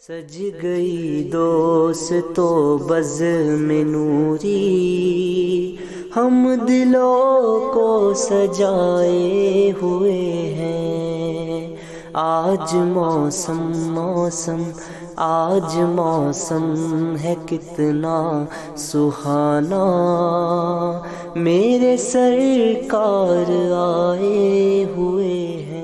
سج گئی دوستو بزم نوری، ہم دلوں کو سجائے ہوئے ہیں۔ آج موسم آج موسم ہے کتنا سہانا، میرے سرکار آئے ہوئے ہیں۔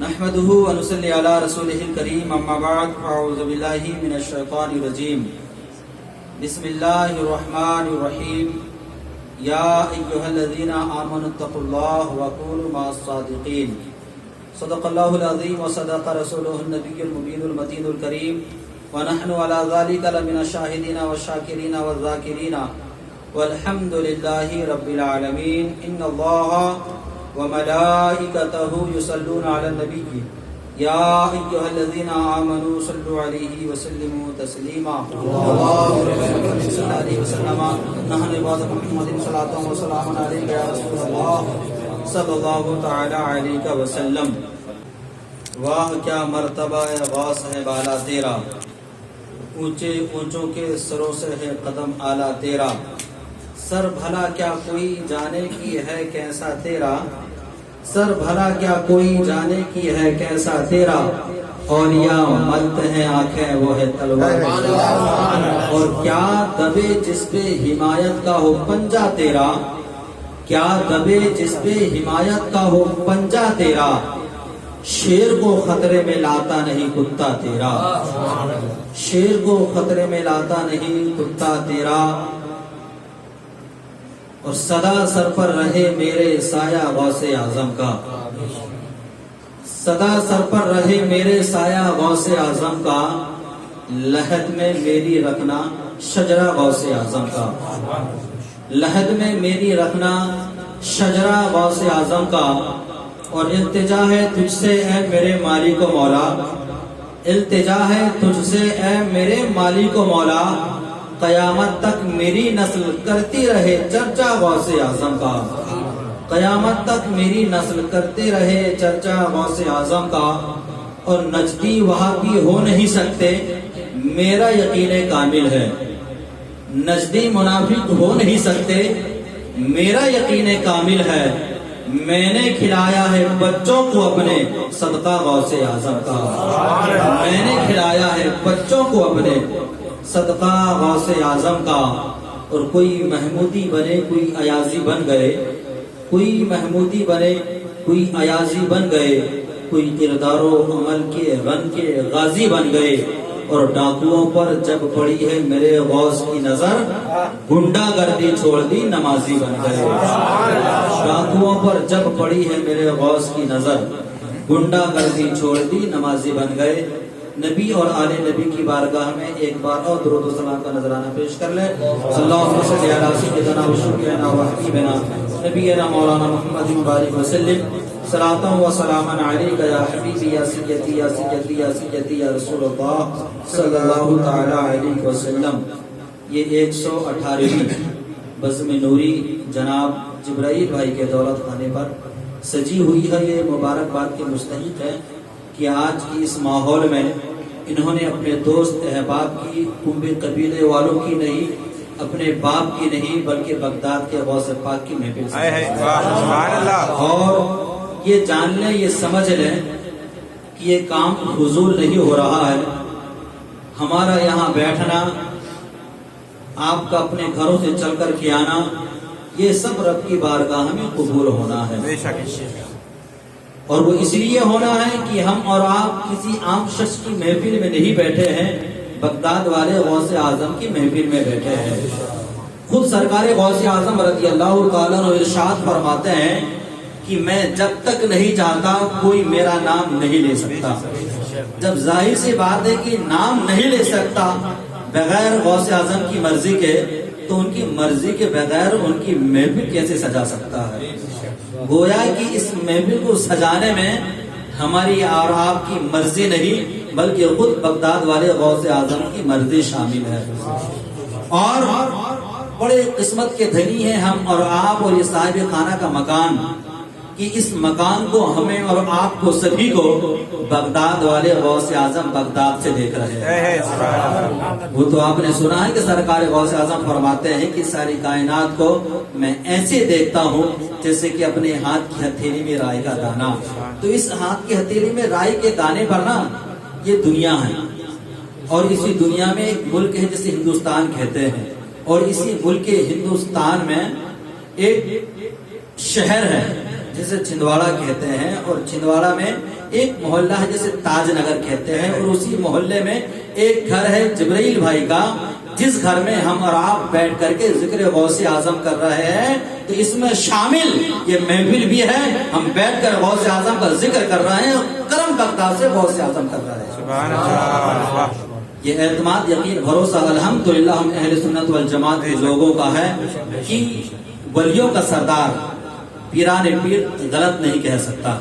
نحمده ونصلي على رسوله الكريم، اما بعد فاعوذ بالله من الشيطان الرجيم، بسم الله الرحمن الرحيم، يا ايها الذين امنوا اتقوا الله وكونوا مع الصادقين، صدق الله العظيم وصدق رسوله النبي المبين المتين الكريم، ونحن على ذلك لمن الشاهدين والشاكرين والذاكرين، والحمد لله رب العالمين۔ ان الله وملائكته يصلون على النبي، يا أيها الذين آمنوا صلوا عليه وسلموا تسليما، اللهم صل عليه وسلم، نحن عباد محمد صلاة وسلام عليك يا رسول الله صلی اللہ تعالی علیہ وسلم۔ واہ کیا مرتبہ غوث ہے بالا تیرا، اونچے اونچوں کے سروں سے ہے قدم اعلیٰ تیرا، سر بھلا کیا کوئی جانے کی ہے کیسا تیرا، سر بھلا کیا کوئی جانے کی ہے کیسا تیرا، اولیاء ملتے ہیں آنکھیں وہ ہے تلوار، اور کیا دبے جس پہ حمایت کا ہو پنجہ تیرا، کیا دبے جس پہ حمایت کا ہو پنجہ تیرا، شیر کو خطرے میں لاتا نہیں کتا تیرا، شیر کو خطرے میں لاتا نہیں کتا تیرا، اور صدا سر پر رہے میرے سایہ غوث اعظم کا، صدا سر پر رہے میرے سایہ غوث اعظم کا، لحد میں میری رکھنا شجرہ غوث اعظم کا، لحد میں میری رکھنا شجرہ غوث اعظم کا، اور التجا ہے تجھ سے اے میرے مالک و مولا، التجا ہے تجھ سے اے میرے مالک و مولا، قیامت تک میری نسل کرتی رہے چرچا غوث اعظم کا، قیامت تک میری نسل کرتے رہے چرچا غوث اعظم کا، اور نجدی وہابی ہو نہیں سکتے میرا یقین کامل ہے، نجدی منافق ہو نہیں سکتے میرا یقین کامل ہے، میں نے کھلایا ہے بچوں کو اپنے صدقہ غوث اعظم کا، میں نے کھلایا ہے بچوں کو اپنے صدقہ غوث اعظم کا، اور کوئی محمودی بنے کوئی ایازی بن گئے، کوئی محمودی بنے کوئی ایازی بن گئے، کوئی کردار و عمل کے رن کے غازی بن گئے، اور ڈاکوؤں پر جب پڑی ہے میرے غوث کی نظر گنڈا گردی چھوڑ دی نمازی بن گئے، ڈاکوؤں پر جب پڑی ہے میرے غوث کی نظر گنڈا گردی چھوڑ دی نمازی بن گئے۔ نبی اور آل نبی کی بارگاہ میں ایک بار اور درود و سلام کا نذرانہ پیش کر لیں۔ صلی اللہ علیہ سیدنا و شفیعنا و حبیبنا نبینا مولانا محمد مبارک وسلم، صلاۃ و سلاما علیک یا حبیبی یا سیدی یا سیدی یا سیدی یا رسول اللہ صلی اللہ تعالی علیہ وسلم۔ یہ 118ویں بزم نوری جناب جبرائیل بھائی کے دولت خانے پر سجی ہوئی ہے۔ یہ مبارکباد کے مستحق ہے کہ آج کی اس ماحول میں انہوں نے اپنے دوست احباب کی کنبے قبیلے والوں کی نہیں، اپنے باپ کی نہیں، بلکہ بغداد کے غوث پاک کی محفل سے، اور یہ جان لیں یہ سمجھ لیں کہ یہ کام فضول نہیں ہو رہا ہے، ہمارا یہاں بیٹھنا، آپ کا اپنے گھروں سے چل کر کے آنا، یہ سب رب کی بارگاہ میں قبول ہونا ہے، اور وہ اس لیے ہونا ہے کہ ہم اور آپ کسی عام شخص کی محفل میں نہیں بیٹھے ہیں، بغداد والے غوث اعظم کی محفل میں بیٹھے ہیں۔ خود سرکار غوث اعظم رضی اللہ تعالیٰ عنہ ارشاد فرماتے ہیں کہ میں جب تک نہیں چاہتا کوئی میرا نام نہیں لے سکتا۔ جب ظاہر سی بات ہے کہ نام نہیں لے سکتا بغیر غوث اعظم کی مرضی کے، تو ان کی مرضی کے بغیر ان کی محفل کیسے سجا سکتا ہے؟ گویا کہ اس محفل کو سجانے میں ہماری اور آپ کی مرضی نہیں بلکہ خود بغداد والے غوث اعظم کی مرضی شامل ہے، اور بڑے قسمت کے دھنی ہیں ہم اور آپ اور یہ صاحب خانہ کا مکان کہ اس مکان کو ہمیں اور آپ کو سبھی کو بغداد والے غوث اعظم بغداد سے دیکھ رہے ہیں۔ وہ تو آپ نے سنا ہے کہ سرکار غوث اعظم فرماتے ہیں کہ ساری کائنات کو میں ایسے دیکھتا ہوں جیسے کہ اپنے ہاتھ کی ہتھیلی میں رائی کا دانہ۔ تو اس ہاتھ کی ہتھیلی میں رائی کے دانے پر نا یہ دنیا ہے، اور اسی دنیا میں ایک ملک ہے جسے ہندوستان کہتے ہیں، اور اسی ملک ہندوستان میں ایک شہر ہے جسے چھندواڑا کہتے ہیں، اور چھندواڑا میں ایک محلہ ہے جسے تاج نگر کہتے ہیں، اور اسی محلے میں ایک گھر ہے جبرائیل بھائی کا، جس گھر میں ہم اور آپ بیٹھ کر کے ذکر غوث اعظم کر رہے ہیں۔ تو اس میں شامل یہ محفل بھی ہے، ہم بیٹھ کر غوث اعظم کا ذکر کر رہے ہیں، کرم بغداد سے غوث اعظم کر رہے ہیں۔ سبحان اللہ۔ یہ اعتماد، یقین، بھروسہ الحمدللہ ہم اہل سنت والجماعت کے لوگوں کا ہے کہ ولیوں کا سردار پیران پیر غلط نہیں کہہ سکتا،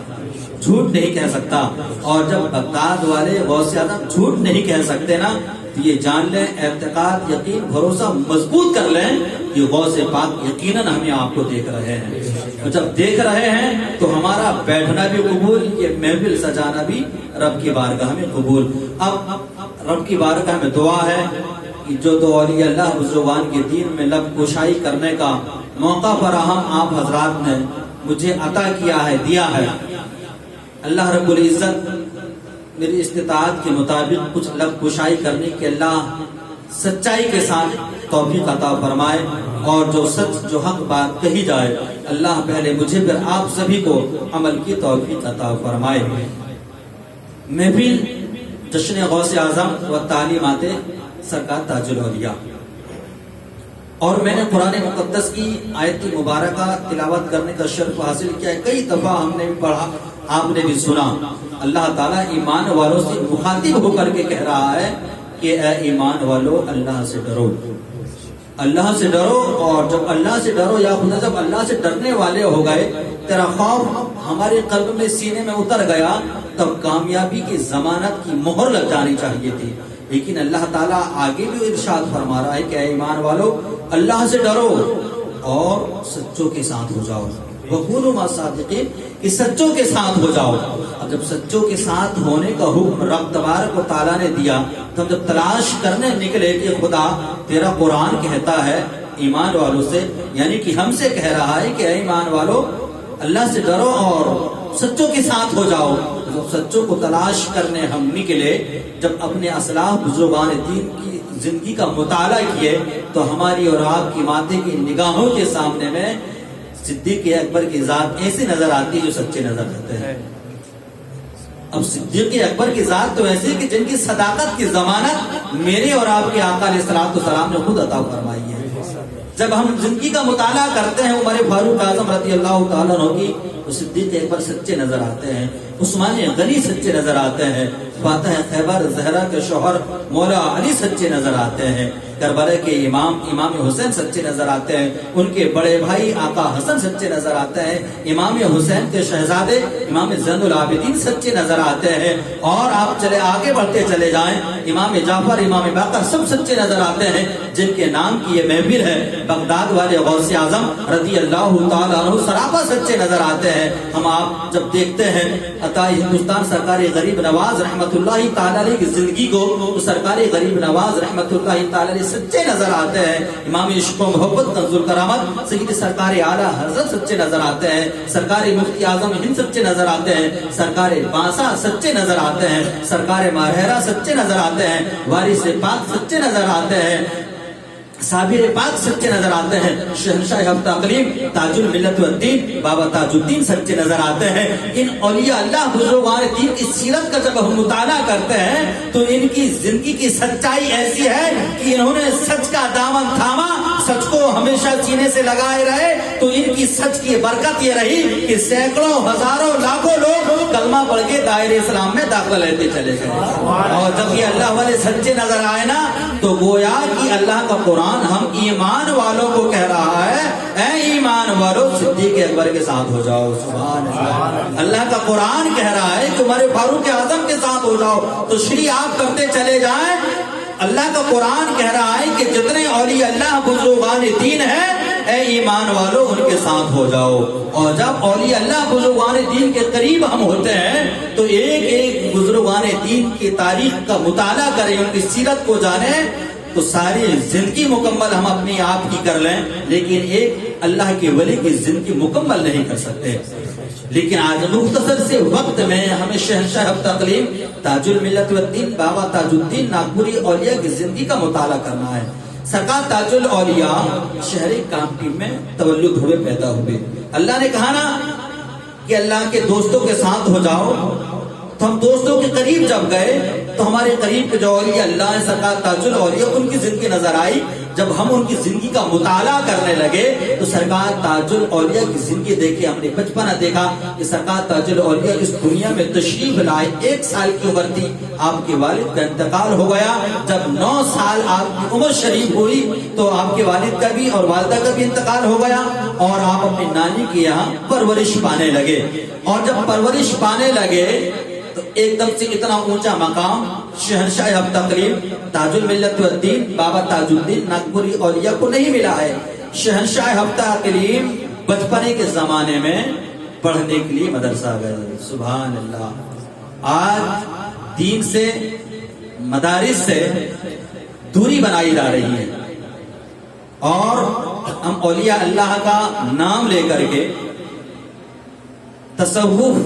جھوٹ نہیں کہہ سکتا، اور جب بغداد والے غوث اعظم جھوٹ نہیں کہہ سکتے نا، تو یہ جان لیں، اعتقاد، یقین، بھروسہ مضبوط کر لیں کہ غوث پاک یقیناً ہمیں آپ کو دیکھ رہے ہیں، اور جب دیکھ رہے ہیں تو ہمارا بیٹھنا بھی قبول، یہ محفل سجانا بھی رب کی بارگاہ میں قبول۔ اب رب کی بارگاہ میں دعا ہے کہ جو دو اولیاء اللہ بزرگان کے دین میں لب گشائی کرنے کا موقع فراہم آپ حضرات نے مجھے عطا کیا ہے، دیا ہے، اللہ رب العزت میری استطاعت کے مطابق کچھ لب گشائی کرنے کے اللہ سچائی کے ساتھ توفیق عطا فرمائے، اور جو سچ، جو حق بات کہی جائے، اللہ پہلے مجھے پھر آپ سبھی کو عمل کی توفیق عطا فرمائے۔ محفل جشن غوث اعظم و تعلیمات سرکار تاج الاولیاء، اور میں نے قرآن مقدس کی آیت مبارکہ تلاوت کرنے کا شرف حاصل کیا ہے، کئی دفعہ ہم نے بھی پڑھا، آپ نے بھی سنا۔ اللہ تعالیٰ ایمان والوں سے مخاطب ہو کر کے کہہ رہا ہے کہ اے ایمان والو، اللہ سے ڈرو، اللہ سے ڈرو، اور جب اللہ سے ڈرو، یا خدا جب اللہ سے ڈرنے والے ہو گئے، تیرا خوف ہمارے قلب میں، سینے میں اتر گیا، تب کامیابی کی ضمانت کی مہر لگ جانی چاہیے تھی۔ لیکن اللہ تعالیٰ آگے بھی ارشاد فرما رہا ہے کہ اے ایمان والو، اللہ سے ڈرو اور سچوں کے ساتھ ہو جاؤ، وَكُونُوا مَعَ الصَّادِقِينَ، کہ سچوں کے ساتھ ہو جاؤ۔ اب جب سچوں کے ساتھ ہونے کا حکم رب تبارک و تعالیٰ نے دیا، تو ہم جب تلاش کرنے نکلے کہ خدا تیرا قرآن کہتا ہے ایمان والوں سے، یعنی کہ ہم سے کہہ رہا ہے کہ اے ایمان والو، اللہ سے ڈرو اور سچوں کے ساتھ ہو جاؤ۔ جب سچوں کو تلاش کرنے ہم نکلے، جب اپنے اسلاف بزرگان دین کی زندگی کا مطالعہ کیے، تو ہماری اور آپ کی ماتیں کی نگاہوں کے سامنے میں صدیق اکبر کی ذات ایسی نظر آتی ہے جو سچے نظر آتے ہیں۔ اب صدیق اکبر کی ذات تو ایسی کہ جن کی صداقت کی ضمانت میرے اور آپ کے آقا علیہ السلام نے خود عطا فرمائی ہے۔ جب ہم زندگی کا مطالعہ کرتے ہیں عمر فاروق اعظم رضی اللہ تعالیٰ عنہ کی، تو صدیق اکبر سچے نظر آتے ہیں، عثمان غنی سچے نظر آتے ہیں، فاتح خیبر زہرا کے شوہر مولا علی سچے نظر آتے ہیں، کربلا کے امام حسین سچے نظر آتے ہیں، ان کے بڑے بھائی آقا حسن سچے نظر آتے ہیں، امام حسین کے شہزادے امام زین العابدین سچے نظر آتے ہیں، اور آپ چلے آگے بڑھتے چلے جائیں، امام جعفر، امام باقر سب سچے نظر آتے ہیں، جن کے نام کی یہ محفل ہے۔ بغداد والے غوث اعظم رضی اللہ تعالیٰ عنہ سراپا سچے نظر آتے ہیں۔ ہم آپ جب دیکھتے ہیں عطا ہندوستان سرکار غریب نواز رحمت اللہ تعالیٰ علیہ کی زندگی کو، تو سرکار غریب نواز رحمت اللہ تعالیٰ علیہ سچے نظر آتے ہیں۔ امام عشق و محبت کنز الکرامت سید سرکار اعلیٰ حضرت سچے نظر آتے ہیں، سرکار مفتی اعظم ہند سچے نظر آتے ہیں، سرکار بانسا سچے نظر آتے ہیں، سرکار ماہرہ سچے نظر آتے ہیں، وارث پاک سچے نظر آتے ہیں، صابر پاک سچے نظر آتے ہیں، شہنشاہ ہفتہ اقلیم تاج الملت والدین بابا تاج الدین سچے نظر آتے ہیں۔ ان اولیاء اللہ بزرگان دین کی سیرت کا جب ہم مطالعہ کرتے ہیں تو ان کی زندگی کی سچائی ایسی ہے کہ انہوں نے سچ کا دامن تھاما، سچ کو ہمیشہ سینے سے لگائے رہے، تو ان کی سچ کی برکت یہ رہی کہ سینکڑوں، ہزاروں، لاکھوں لوگ کلمہ پڑھ کے دائرے اسلام میں داخلہ لیتے چلے گئے۔ اور جب یہ اللہ والے سچے نظر آئے نا، تو گویا کہ اللہ کا قرآن ہم ایمان والوں کو کہہ رہا ہے، اے ایمان والو صدیق اکبر کے ساتھ ہو جاؤ۔ سبحان اللہ۔ اللہ کا قرآن کہہ رہا ہے کہ عمر فاروق اعظم کے ساتھ ہو جاؤ، تو شری آپ کرتے چلے جائیں۔ اللہ کا قرآن کہہ رہا ہے کہ جتنے اولیاء اللہ بزرگان دین ہیں اے ایمان والو ان کے ساتھ ہو جاؤ. اور جب اولیاء اللہ بزرگان دین کے قریب ہم ہوتے ہیں تو ایک ایک بزرگان دین کی تاریخ کا مطالعہ کریں, ان کی سیرت کو جانیں, تو ساری زندگی مکمل ہم اپنی آپ کی کر لیں, لیکن ایک اللہ کے ولی کی زندگی مکمل نہیں کر سکتے. لیکن آج مختصر سے وقت میں ہمیں شہنشاہ تقلیم تاج الملت والدین بابا تاج الدین ناگپوری اولیاء کی زندگی کا مطالعہ کرنا ہے. سرکار تاج الاولیاء شہر کانپی میں تولد ہوئے, پیدا ہوئے. اللہ نے کہا نا کہ اللہ کے دوستوں کے ساتھ ہو جاؤ, تو ہم دوستوں کے قریب جب گئے تو ہمارے قریب کے جو اولیاء اللہ ہیں سرکار تاج الاولیاء, ان کی زندگی نظر آئی. جب ہم ان کی زندگی کا مطالعہ کرنے لگے تو سرکار تاج الاولیاء کی زندگی دیکھے ہم نے بچپنا دیکھا کہ سرکار تاج الاولیاء اس دنیا میں تشریف لائے. 1 سال کی عمر تھی, آپ کے والد کا انتقال ہو گیا. جب 9 سال آپ کی عمر شریف ہوئی تو آپ کے والد کا بھی اور والدہ کا بھی انتقال ہو گیا, اور آپ اپنی نانی کے یہاں پرورش پانے لگے. اور جب پرورش پانے لگے تو ایک دم سے اتنا اونچا مقام شہنشاہ تقلیم تاج الملت والدین بابا تاج الدین ناگپوری اولیاء کو نہیں ملا ہے. شہنشاہ تقلیم بچپنے کے زمانے میں پڑھنے کے لیے مدرسہ گئے. سبحان اللہ. آج دین سے مدارس سے دوری بنائی جا رہی ہے, اور ہم اولیاء اللہ کا نام لے کر کے تصوف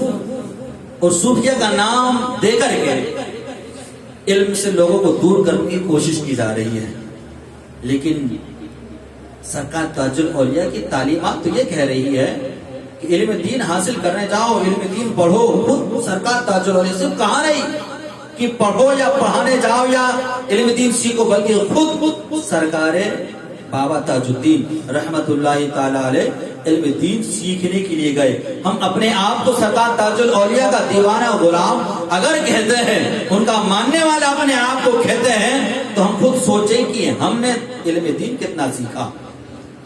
اور صوفیہ کا نام دے کر کے علم سے لوگوں کو دور کرنے کی کوشش کی جا رہی ہے. لیکن سرکار تاج الاولیاء کی تعلیمات تو یہ کہہ رہی ہے کہ علم دین حاصل کرنے جاؤ, علم دین پڑھو. خود سرکار تاج الاولیاء سے کہا نہیں کہ پڑھو یا پڑھانے جاؤ یا علم دین سیکھو, بلکہ خود سرکار بابا تاج الدین رحمت اللہ تعالی علیہ علم دین سیکھنے کے لیے گئے. ہم اپنے آپ کو سرکار تاج الاولیاء کا دیوانہ غلام اگر کہتے ہیں, ان کا ماننے والا اپنے آپ کو کہتے ہیں, تو ہم خود سوچیں کہ ہم نے علم دین کتنا سیکھا,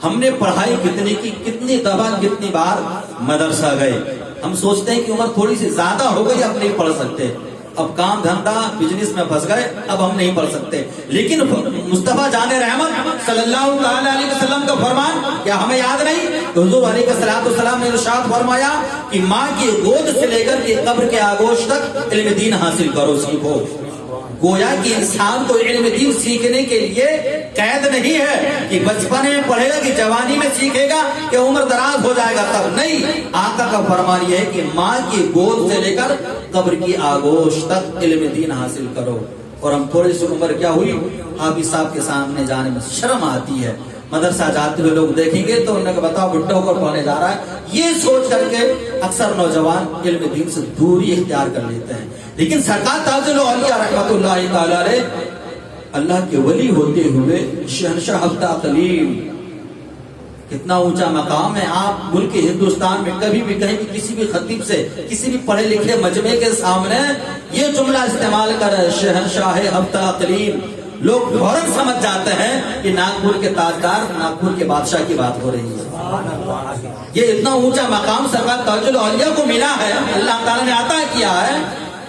ہم نے پڑھائی کتنی کی, کتنی دفعہ کتنی بار مدرسہ گئے. ہم سوچتے ہیں کہ عمر تھوڑی سی زیادہ ہو گئی, اب نہیں پڑھ سکتے, اب کام دھندا بزنس میں پھنس گئے, اب ہم نہیں پڑھ سکتے. لیکن مصطفیٰ جان رحمت صلی اللہ علیہ وسلم کا فرمان کیا ہمیں یاد نہیں؟ حضور علیہ السلام نے ارشاد فرمایا کہ ماں کی گود سے لے کر کے قبر کے آغوش تک علم دین حاصل کرو, سیکھو. گویا کہ انسان کو علم دین سیکھنے کے لیے قید نہیں ہے کہ بچپنے میں پڑھے گا کہ جوانی میں سیکھے گا کہ عمر دراز ہو جائے گا, تب نہیں. آقا کا فرمان یہ ہے کہ ماں کی گود سے لے کر قبر کی آغوش تک علم دین حاصل کرو. اور ہم تھوڑی سی عمر کیا ہوئی, حافظ صاحب کے سامنے جانے میں شرم آتی ہے. مدرسہ جاتے ہوئے لوگ دیکھیں گے تو انہیں بتاؤ بڈھا ہو کر پڑھنے جا رہا ہے, یہ سوچ کر کے اکثر نوجوان علم دین سے دوری اختیار کر لیتے ہیں. لیکن سرکار تاج الاولیاء رحمت اللہ تعالی علیہ اللہ کے ولی ہوتے ہوئے شہنشاہ تقلیم, کتنا اونچا مقام ہے. آپ ملک ہندوستان میں کبھی بھی کہیں بھی کسی بھی خطیب سے, کسی بھی پڑھے لکھے مجمع کے سامنے یہ جملہ استعمال کر شہنشاہ تقلیم, لوگ فوراً سمجھ جاتے ہیں کہ ناگپور کے تاجدار, ناگپور کے بادشاہ کی بات ہو رہی ہے. یہ اتنا اونچا مقام سرکار تاج الاولیاء کو ملا ہے, اللہ تعالیٰ نے عطا کیا ہے.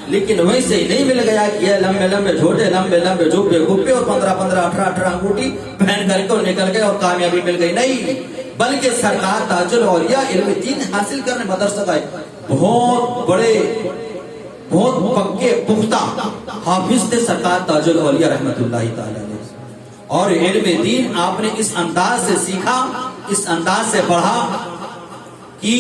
لیکن ویسے ہی نہیں مل گیا کہ یہ لمبے لمبے جھوٹے, لمبے لمبے جھوپے گھپے اور 15 18 انگوٹھی پہن کر کے نکل گئے اور کامیابی مل گئی. نہیں, بلکہ سرکار تاج الاولیاء علم دین حاصل کرنے مدرسہ گئے. بہت بڑے, بہت پکے پختہ حافظ تھے سرکار تاج الاولیاء رحمت اللہ تعالی علیہ. اور علم دین آپ نے اس انداز سے سیکھا, اس انداز سے پڑھا کہ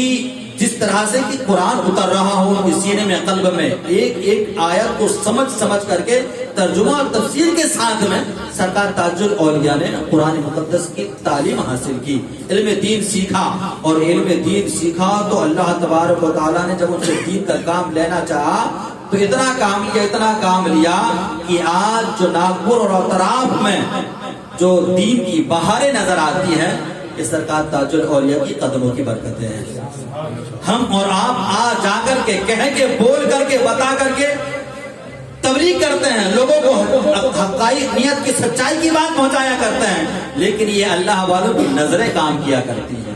جس طرح سے کہ قرآن اتر رہا ہو ان کے سینے میں, قلب میں, ایک ایک آیت کو سمجھ کر کے ترجمہ اور تفسیر کے ساتھ میں سرکار تاج الاولیاء نے قرآن مقدس کی تعلیم حاصل کی, علم دین سیکھا. اور علم دین سیکھا تو اللہ تبارک و تعالیٰ نے جب ان سے دین کا کام لینا چاہا تو اتنا کام لیا کہ آج جو ناگپور اور اطراف میں جو دین کی بہاریں نظر آتی ہیں, یہ سرکار تاج الاولیاء کی قدموں کی برکتیں ہیں. ہم اور آپ آ جا کر کے کہہ کے, بول کر کے, بتا کر کے تبلیغ کرتے ہیں, لوگوں کو حقائق نیت کی سچائی کی بات پہنچایا کرتے ہیں, لیکن یہ اللہ والوں کی نظریں کام کیا کرتی ہیں.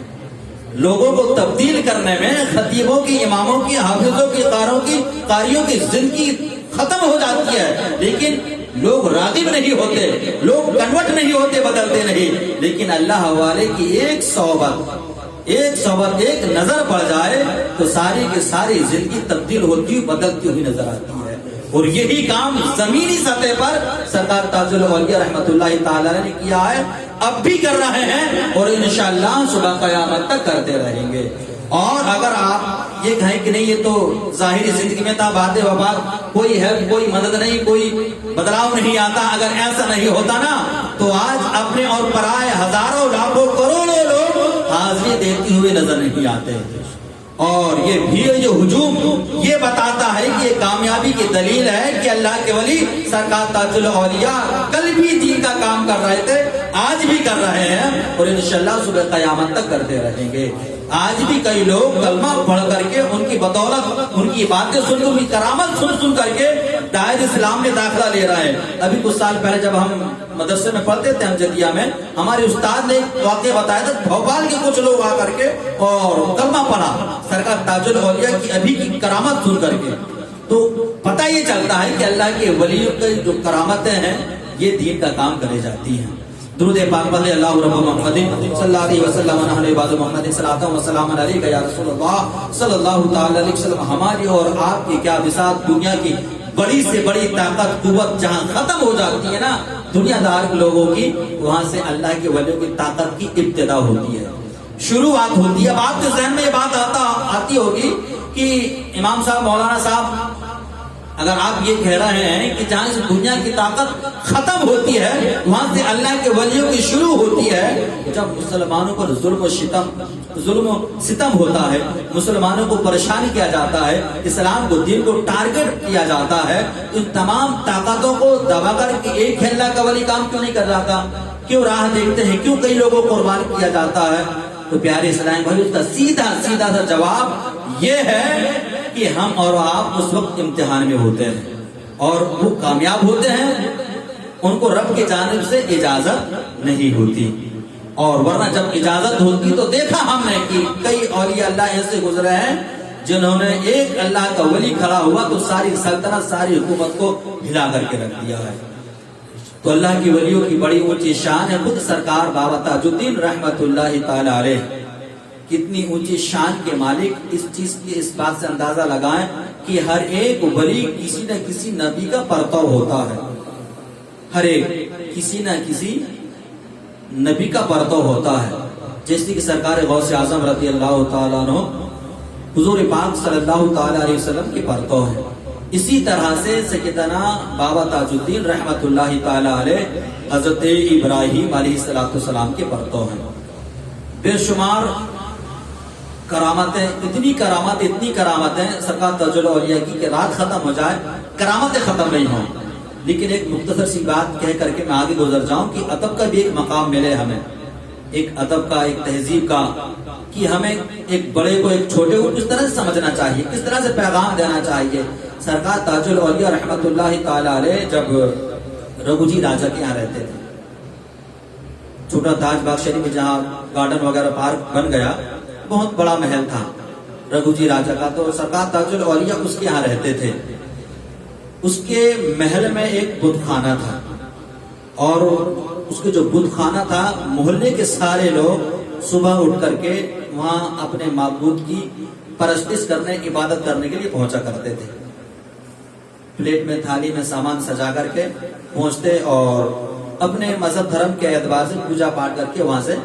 لوگوں کو تبدیل کرنے میں خطیبوں کی, اماموں کی, حافظوں کی, قاریوں کی زندگی ختم ہو جاتی ہے, لیکن لوگ راغب نہیں ہوتے، لوگ کنورٹ نہیں ہوتے، بدلتے نہیں، لیکن اللہ والے کی ایک صحبت، ایک نظر پڑ جائے تو ساری کی ساری زندگی تبدیل ہوتی ہوئی، بدلتی ہوئی نظر آتی ہے۔ اور یہی کام زمینی سطح پر سرکار تاج الاولیاء رحمت اللہ تعالی نے کیا ہے، اب بھی کر رہے ہیں، اور انشاءاللہ صبح قیامت تک کرتے رہیں گے۔ اور اگر آپ یہ کہیں کہ نہیں یہ تو ظاہری زندگی میں تھا، بات وبات کوئی ہے، کوئی مدد نہیں، کوئی بدلاؤ نہیں آتا، اگر ایسا نہیں ہوتا نا تو آج اپنے اور پرائے ہزاروں لاکھوں کروڑوں لوگ حاضری دیتے ہوئے نظر نہیں آتے۔ اور یہ بھیڑ جو ہجوم یہ بتاتا ہے کہ یہ کامیابی کی دلیل ہے کہ اللہ کے ولی سرکار تاج الاولیاء کل بھی دین کا کام کر رہے تھے، آج بھی کر رہے ہیں، اور انشاءاللہ صبح قیامت تک کرتے رہیں گے۔ آج بھی کئی لوگ کلمہ پڑھ کر کے ان کی بدولت، ان کی باتیں سن کر، ان کی کرامت سن کر کے دائرہ اسلام میں داخلہ لے رہے ہیں۔ ابھی کچھ سال پہلے جب ہم مدرسے میں پڑھتے تھے امجدیہ میں، ہمارے استاد نے ایک واقعہ بتایا تھا، بھوپال کے کچھ لوگ آ کر کے اور کلمہ پڑھا سرکار تاج الاولیاء کی ابھی کی کرامت سن کر کے، تو پتہ یہ چلتا ہے کہ اللہ کے ولیوں کی جو کرامتیں ہیں یہ دین کا کام کرے جاتی ہیں۔ درود پاک پڑھیں، اللہ رب محمد صلی اللہ علیہ وسلم علی بعض محمد صلاۃ و سلام علیک یا رسول اللہ صلی اللہ تعالی علیہ وسلم۔ ہماری اور آپ کی کیا بساط، دنیا کی بڑی سے بڑی طاقت قوت جہاں ختم ہو جاتی ہے نا دنیا دار لوگوں کی، وہاں سے اللہ کے ولیوں کی طاقت کی ابتدا ہوتی ہے، شروعات ہوتی ہے۔ اب آپ کے ذہن میں یہ بات آتی ہوگی کہ امام صاحب، مولانا صاحب، اگر آپ یہ کہہ رہے ہیں کہ جہاں سے دنیا کی طاقت ختم ہوتی ہے وہاں سے اللہ کے ولیوں کی شروع ہوتی ہے، جب مسلمانوں پر ظلم و ستم ہوتا ہے، مسلمانوں کو پریشان کیا جاتا ہے، اسلام کو، دین کو ٹارگٹ کیا جاتا ہے، تو تمام طاقتوں کو دبا کر کے ایک اللہ کا ولی کام کیوں نہیں کر جاتا؟ کیوں راہ دیکھتے ہیں؟ کیوں کئی لوگوں کو قربان کیا جاتا ہے؟ تو پیارے اسلام بھائی، اس کا سیدھا سا جواب یہ ہے کہ ہم اور آپ اس وقت امتحان میں ہوتے ہیں، اور وہ کامیاب ہوتے ہیں، ان کو رب کی جانب سے اجازت نہیں ہوتی، اور ورنہ جب اجازت ہوتی تو دیکھا ہم نے کہ کئی اولیاء اللہ ایسے گزرے ہیں جنہوں نے ایک اللہ کا ولی کھڑا ہوا تو ساری سلطنت، ساری حکومت کو ہلا کر کے رکھ دیا ہے۔ تو اللہ کی ولیوں کی بڑی اونچی شان ہے۔ خود سرکار بابا تاج الدین رحمت اللہ تعالی علیہ کتنی اونچی شان کے مالک، اس چیز کی اس بات سے اندازہ لگائیں کہ ہر ایک ولی کسی نہ کسی نبی کا پرتو ہوتا ہے، ہر ایک کسی نہ کسی نبی کا پرتو ہوتا ہے، جیسے کہ سرکار غوث اعظم رضی اللہ تعالیٰ عنہ حضور پاک صلی اللہ تعالی علیہ وسلم کے پرتو ہے۔ اسی طرح سے سیدنا بابا تاج الدین رحمت اللہ تعالی علیہ حضرت ابراہیم علیہ السلام کے پرتو ہیں۔ بے شمار کرامتیں، اتنی کرامتیں سرکار تاج الاولیاء کی کہ رات ختم ہو جائے کرامتیں ختم نہیں ہوں۔ لیکن ایک مختصر سی بات کہہ کر کے میں آگے گزر جاؤں کہ ادب کا بھی ایک مقام ملے ہمیں، ایک ادب کا، ایک تہذیب کا، کہ ہمیں ایک بڑے کو ایک چھوٹے کو کس طرح سے سمجھنا چاہیے، کس طرح سے پیغام دینا چاہیے۔ سرکار تاج الاولیاء رحمت اللہ تعالی علیہ جب رگھو جی راجا کے یہاں رہتے تھے، چھوٹا تاج باغ شریف میں جہاں گارڈن وغیرہ پارک بن گیا، بہت بڑا محل تھا رگھو جی راجا کا، تو سرکار تاج الاولیاء اس کے یہاں رہتے تھے۔ اس کے محل میں ایک بت خانہ تھا، اور اس کے جو بت خانہ تھا محلے کے سارے لوگ صبح اٹھ کر کے وہاں اپنے معبود کی پرستش کرنے، عبادت کرنے کے لیے پہنچا کرتے تھے، پلیٹ میں، تھالی میں سامان سجا کر کے پہنچتے اور اپنے مذہب دھرم کے اعتبار سے پوجا پاٹ کر کے وہاں سے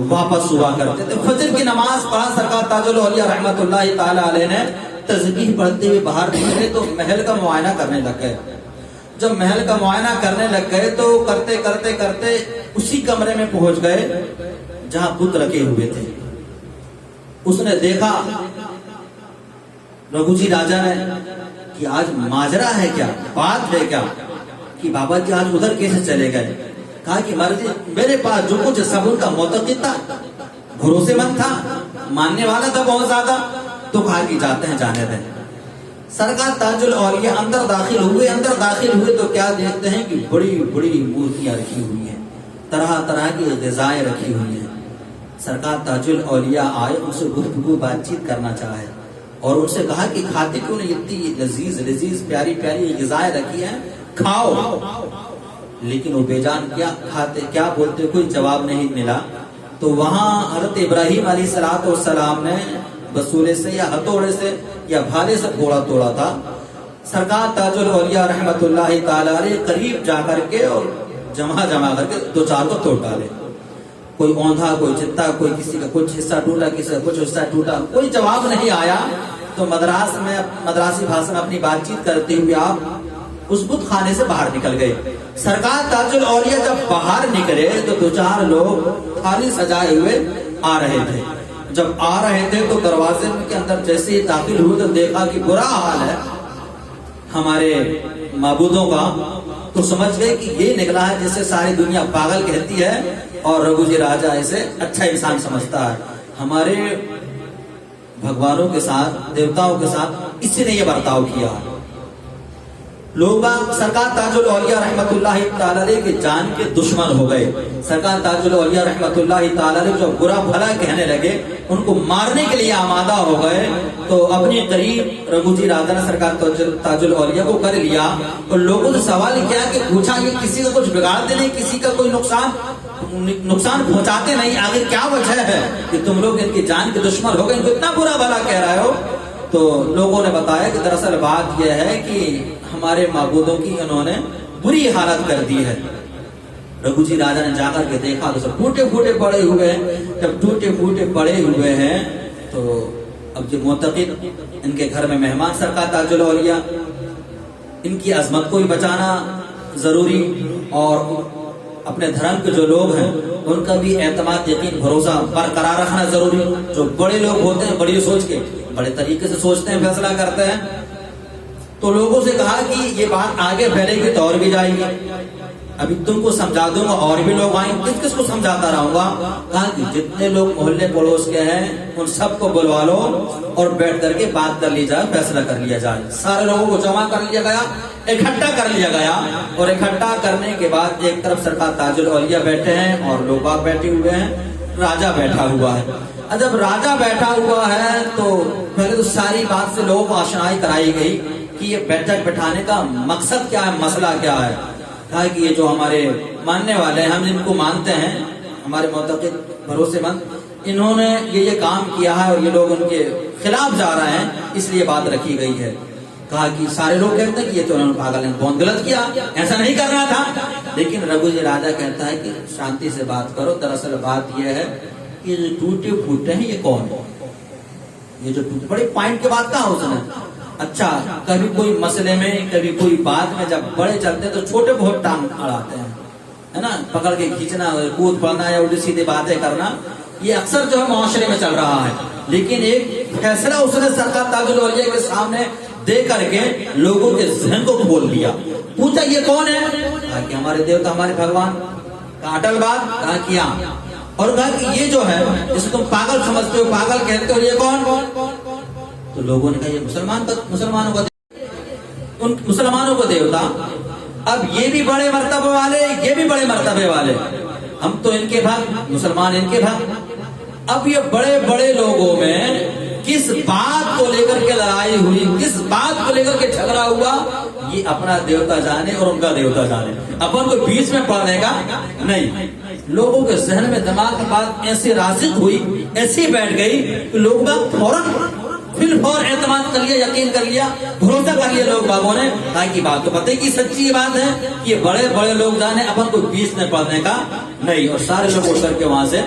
واپس ہوا کرتے تھے۔ فجر کی نماز پڑھا سرکار تاج الاولیاء رحمت اللہ تعالی علیہ نے، تسبیح پڑھتے ہوئے باہر نکلے تو محل کا معائنہ کرنے لگ گئے۔ جب محل کا معائنہ کرنے لگ گئے تو کرتے کرتے کرتے اسی کمرے میں پہنچ گئے جہاں بت رکھے ہوئے تھے۔ اس نے دیکھا رگھو جی راجا نے کہ آج ماجرا ہے کیا، بات ہے کیا، کہ بابا جی آج ادھر کیسے چلے گئے؟ کہا کہ مرضی میرے پاس جو کچھ سب ان کا معتقد تھا، بھروسے مند تھا، ماننے والا تھا بہت زیادہ، تو کہا کہ جاتے ہیں، جانے دیں۔ سرکار تاج الاولیاء اندر داخل ہوئے تو کیا دیکھتے ہیں کہ بڑی بڑی مورتیاں رکھی ہوئی ہیں، طرح طرح کی غذائیں رکھی ہوئی ہیں۔ سرکار تاج الاولیاء آئے، ان سے گفتگو بات چیت کرنا چاہے اور ان سے کہا کہ کھاتے کیوں نہیں اتنی لذیذ پیاری پیاری غذائیں رکھی ہیں، کھاؤ، لیکن وہ بیجان کیا کھاتے کیا بولتے کوئی جواب نہیں ملا. تو وہاں حضرت ابراہیم علیہ الصلوۃ والسلام نے بسولے سے یا ہتھوڑے سے یا بھالے سے گھوڑا توڑا تھا. سرکار تاج الاولیاء رحمت اللہ تعالی علیہ قریب جا کر کے اور جمع کر کے دو چار کو توڑ ڈالے. کوئی اوندھا، کوئی چتا، کوئی کسی کا کچھ حصہ ٹوٹا، کسی کا کچھ حصہ ٹوٹا، کوئی جواب نہیں آیا. تو مدراسی بھاشا میں اپنی بات چیت کرتے ہوئے آپ اس بت خانے سے باہر نکل گئے. سرکار تاج الاولیاء جب باہر نکلے تو دو چار لوگ تھالی سجائے ہوئے آ رہے تھے. جب آ رہے تھے تو دروازے کے اندر جیسے ہی داخل ہوئے تو دیکھا کہ برا حال ہے ہمارے معبودوں کا. تو سمجھ گئے کہ یہ نکلا ہے جسے ساری دنیا پاگل کہتی ہے اور رگھو جی راجہ اسے اچھا انسان سمجھتا ہے. ہمارے بھگوانوں کے ساتھ، دیوتاؤں کے ساتھ اسی نے یہ برتاؤ کیا. لوگ سرکار تاج الاولیاء رحمت اللہ تعالی علیہ کے جان کے دشمن ہو گئے. سرکار تاج الاولیاء رحمت اللہ تعالی علیہ جو برا بھلا کہنے لگے، ان کو مارنے کے لیے آمادہ ہو گئے. تو اپنی قریب رگھو جی راجا نے سرکار تاج الاولیاء کو کر لیا اور لوگوں سے سوال کیا کہ پوچھا یہ کسی کا کچھ بگاڑتے نہیں، کسی کا کوئی نقصان پہنچاتے نہیں، آخر کیا وجہ ہے کہ تم لوگ ان کی جان کے دشمن ہو گئے، ان کو اتنا برا بھلا کہہ رہے ہو؟ تو لوگوں نے بتایا کہ دراصل بات یہ ہے کہ ہمارے معبودوں کی انہوں نے بری حالت کر دی ہے. رگھو جی راجا نے جا کر کے دیکھا تو سب ٹوٹے پھوٹے پڑے ہوئے ہیں. جب ٹوٹے پھوٹے پڑے ہوئے ہیں تو اب جو معتقد ان کے گھر میں مہمان سرکار تاج الاولیاء، ان کی عظمت کو ہی بچانا ضروری اور اپنے دھرم کے جو لوگ ہیں ان کا بھی اعتماد، یقین، بھروسہ برقرار رکھنا ضروری. جو بڑے لوگ ہوتے ہیں بڑی سوچ کے بڑے طریقے سے سوچتے ہیں، فیصلہ کرتے ہیں. تو لوگوں سے کہا کہ یہ بات آگے پھیلے گی تو اور بھی جائے گی، ابھی تم کو سمجھا دوں گا اور بھی لوگ آئیں، کس کو سمجھاتا رہوں گا. کہا کہ جتنے لوگ محلے پڑوس کے ہیں ان سب کو بلوا لو اور بیٹھ کر کے بات کر لی جائے، فیصلہ کر لیا جائے. سارے لوگوں کو جمع کر لیا گیا، اکٹھا کر لیا گیا. اور اکٹھا کرنے کے بعد ایک طرف سرکار تاج الاولیاء بیٹھے ہیں اور لوگ باغ بیٹھے ہوئے ہیں، راجہ بیٹھا ہوا ہے. جب راجہ بیٹھا ہوا ہے تو پہلے تو ساری بات سے لوگوں کو آشنائی کرائی گئی کہ یہ بیٹھک بٹھانے کا مقصد کیا ہے، مسئلہ کیا ہے. کہا کہ یہ جو ہمارے ماننے والے ہیں، ہم جن کو مانتے ہیں، ہمارے معتقد بھروسے مند، انہوں نے یہ کام کیا ہے اور یہ لوگ ان کے خلاف جا رہے ہیں، اس لیے بات رکھی گئی ہے. کہا کہ سارے لوگ کہتے ہیں کہ یہ تو انہوں نے پاگل ہیں، بہت غلط کیا، ایسا نہیں کرنا تھا. لیکن رگھو جی راجا کہتا ہے کہ شانتی سے بات کرو. دراصل بات یہ ہے کہ یہ ٹوٹے پھوٹے ہیں، یہ کون ہے؟ یہ جو ٹوٹے بڑے پوائنٹ کے بات کہاں ہو سکتا. اچھا، کبھی کوئی مسئلے میں، کبھی کوئی بات میں جب بڑے چلتے ہیں تو چھوٹے بہت ٹانگ اڑاتے ہیں، ہے نا، پکڑ کے کھینچنا، کود پڑنا یا الٹی سیدھی باتیں کرنا، یہ اکثر جو ہے معاشرے میں چل رہا ہے. لیکن ایک فیصلہ اس نے سرکار تاج الاولیاء کے سامنے دے کر کے لوگوں کے ذہن کو کھول دیا. پوچھا یہ کون ہے؟ کہا کہ ہمارے دیوتا، ہمارے بھگوان. کہا اٹل بات؟ کہا کیا. اور کہا کہ یہ جو ہے جسے تم پاگل سمجھتے ہو، پاگل کہتے ہو، یہ کون؟ تو لوگوں نے کہا یہ مسلمانوں کو دیوتا. اب یہ بھی بڑے مرتبے والے، یہ بھی بڑے مرتبے والے، ہم تو ان کے بھگ، مسلمان ان کے بھگ. اب یہ بڑے بڑے لوگوں میں کس بات کو لے کر کے لڑائی ہوئی، کس بات کو لے کر کے جھگڑا ہوا، یہ اپنا دیوتا جانے اور ان کا دیوتا جانے. اپن کو بیچ میں پڑنے کا نہیں. لوگوں کے ذہن میں دماغ کی بات ایسی راسخ ہوئی، ایسی بیٹھ گئی کہ لوگ فوراً فوراً اعتماد کر لیا، یقین کر لیا، بھروسہ کر لیا لوگ باغوں نے. تاکہ بات تو پتہ کی سچی بات ہے کہ یہ بڑے بڑے لوگ جانے، اپن کو بیچ میں پڑنے کا نہیں. اور سارے لوگ اٹھ کر کے وہاں سے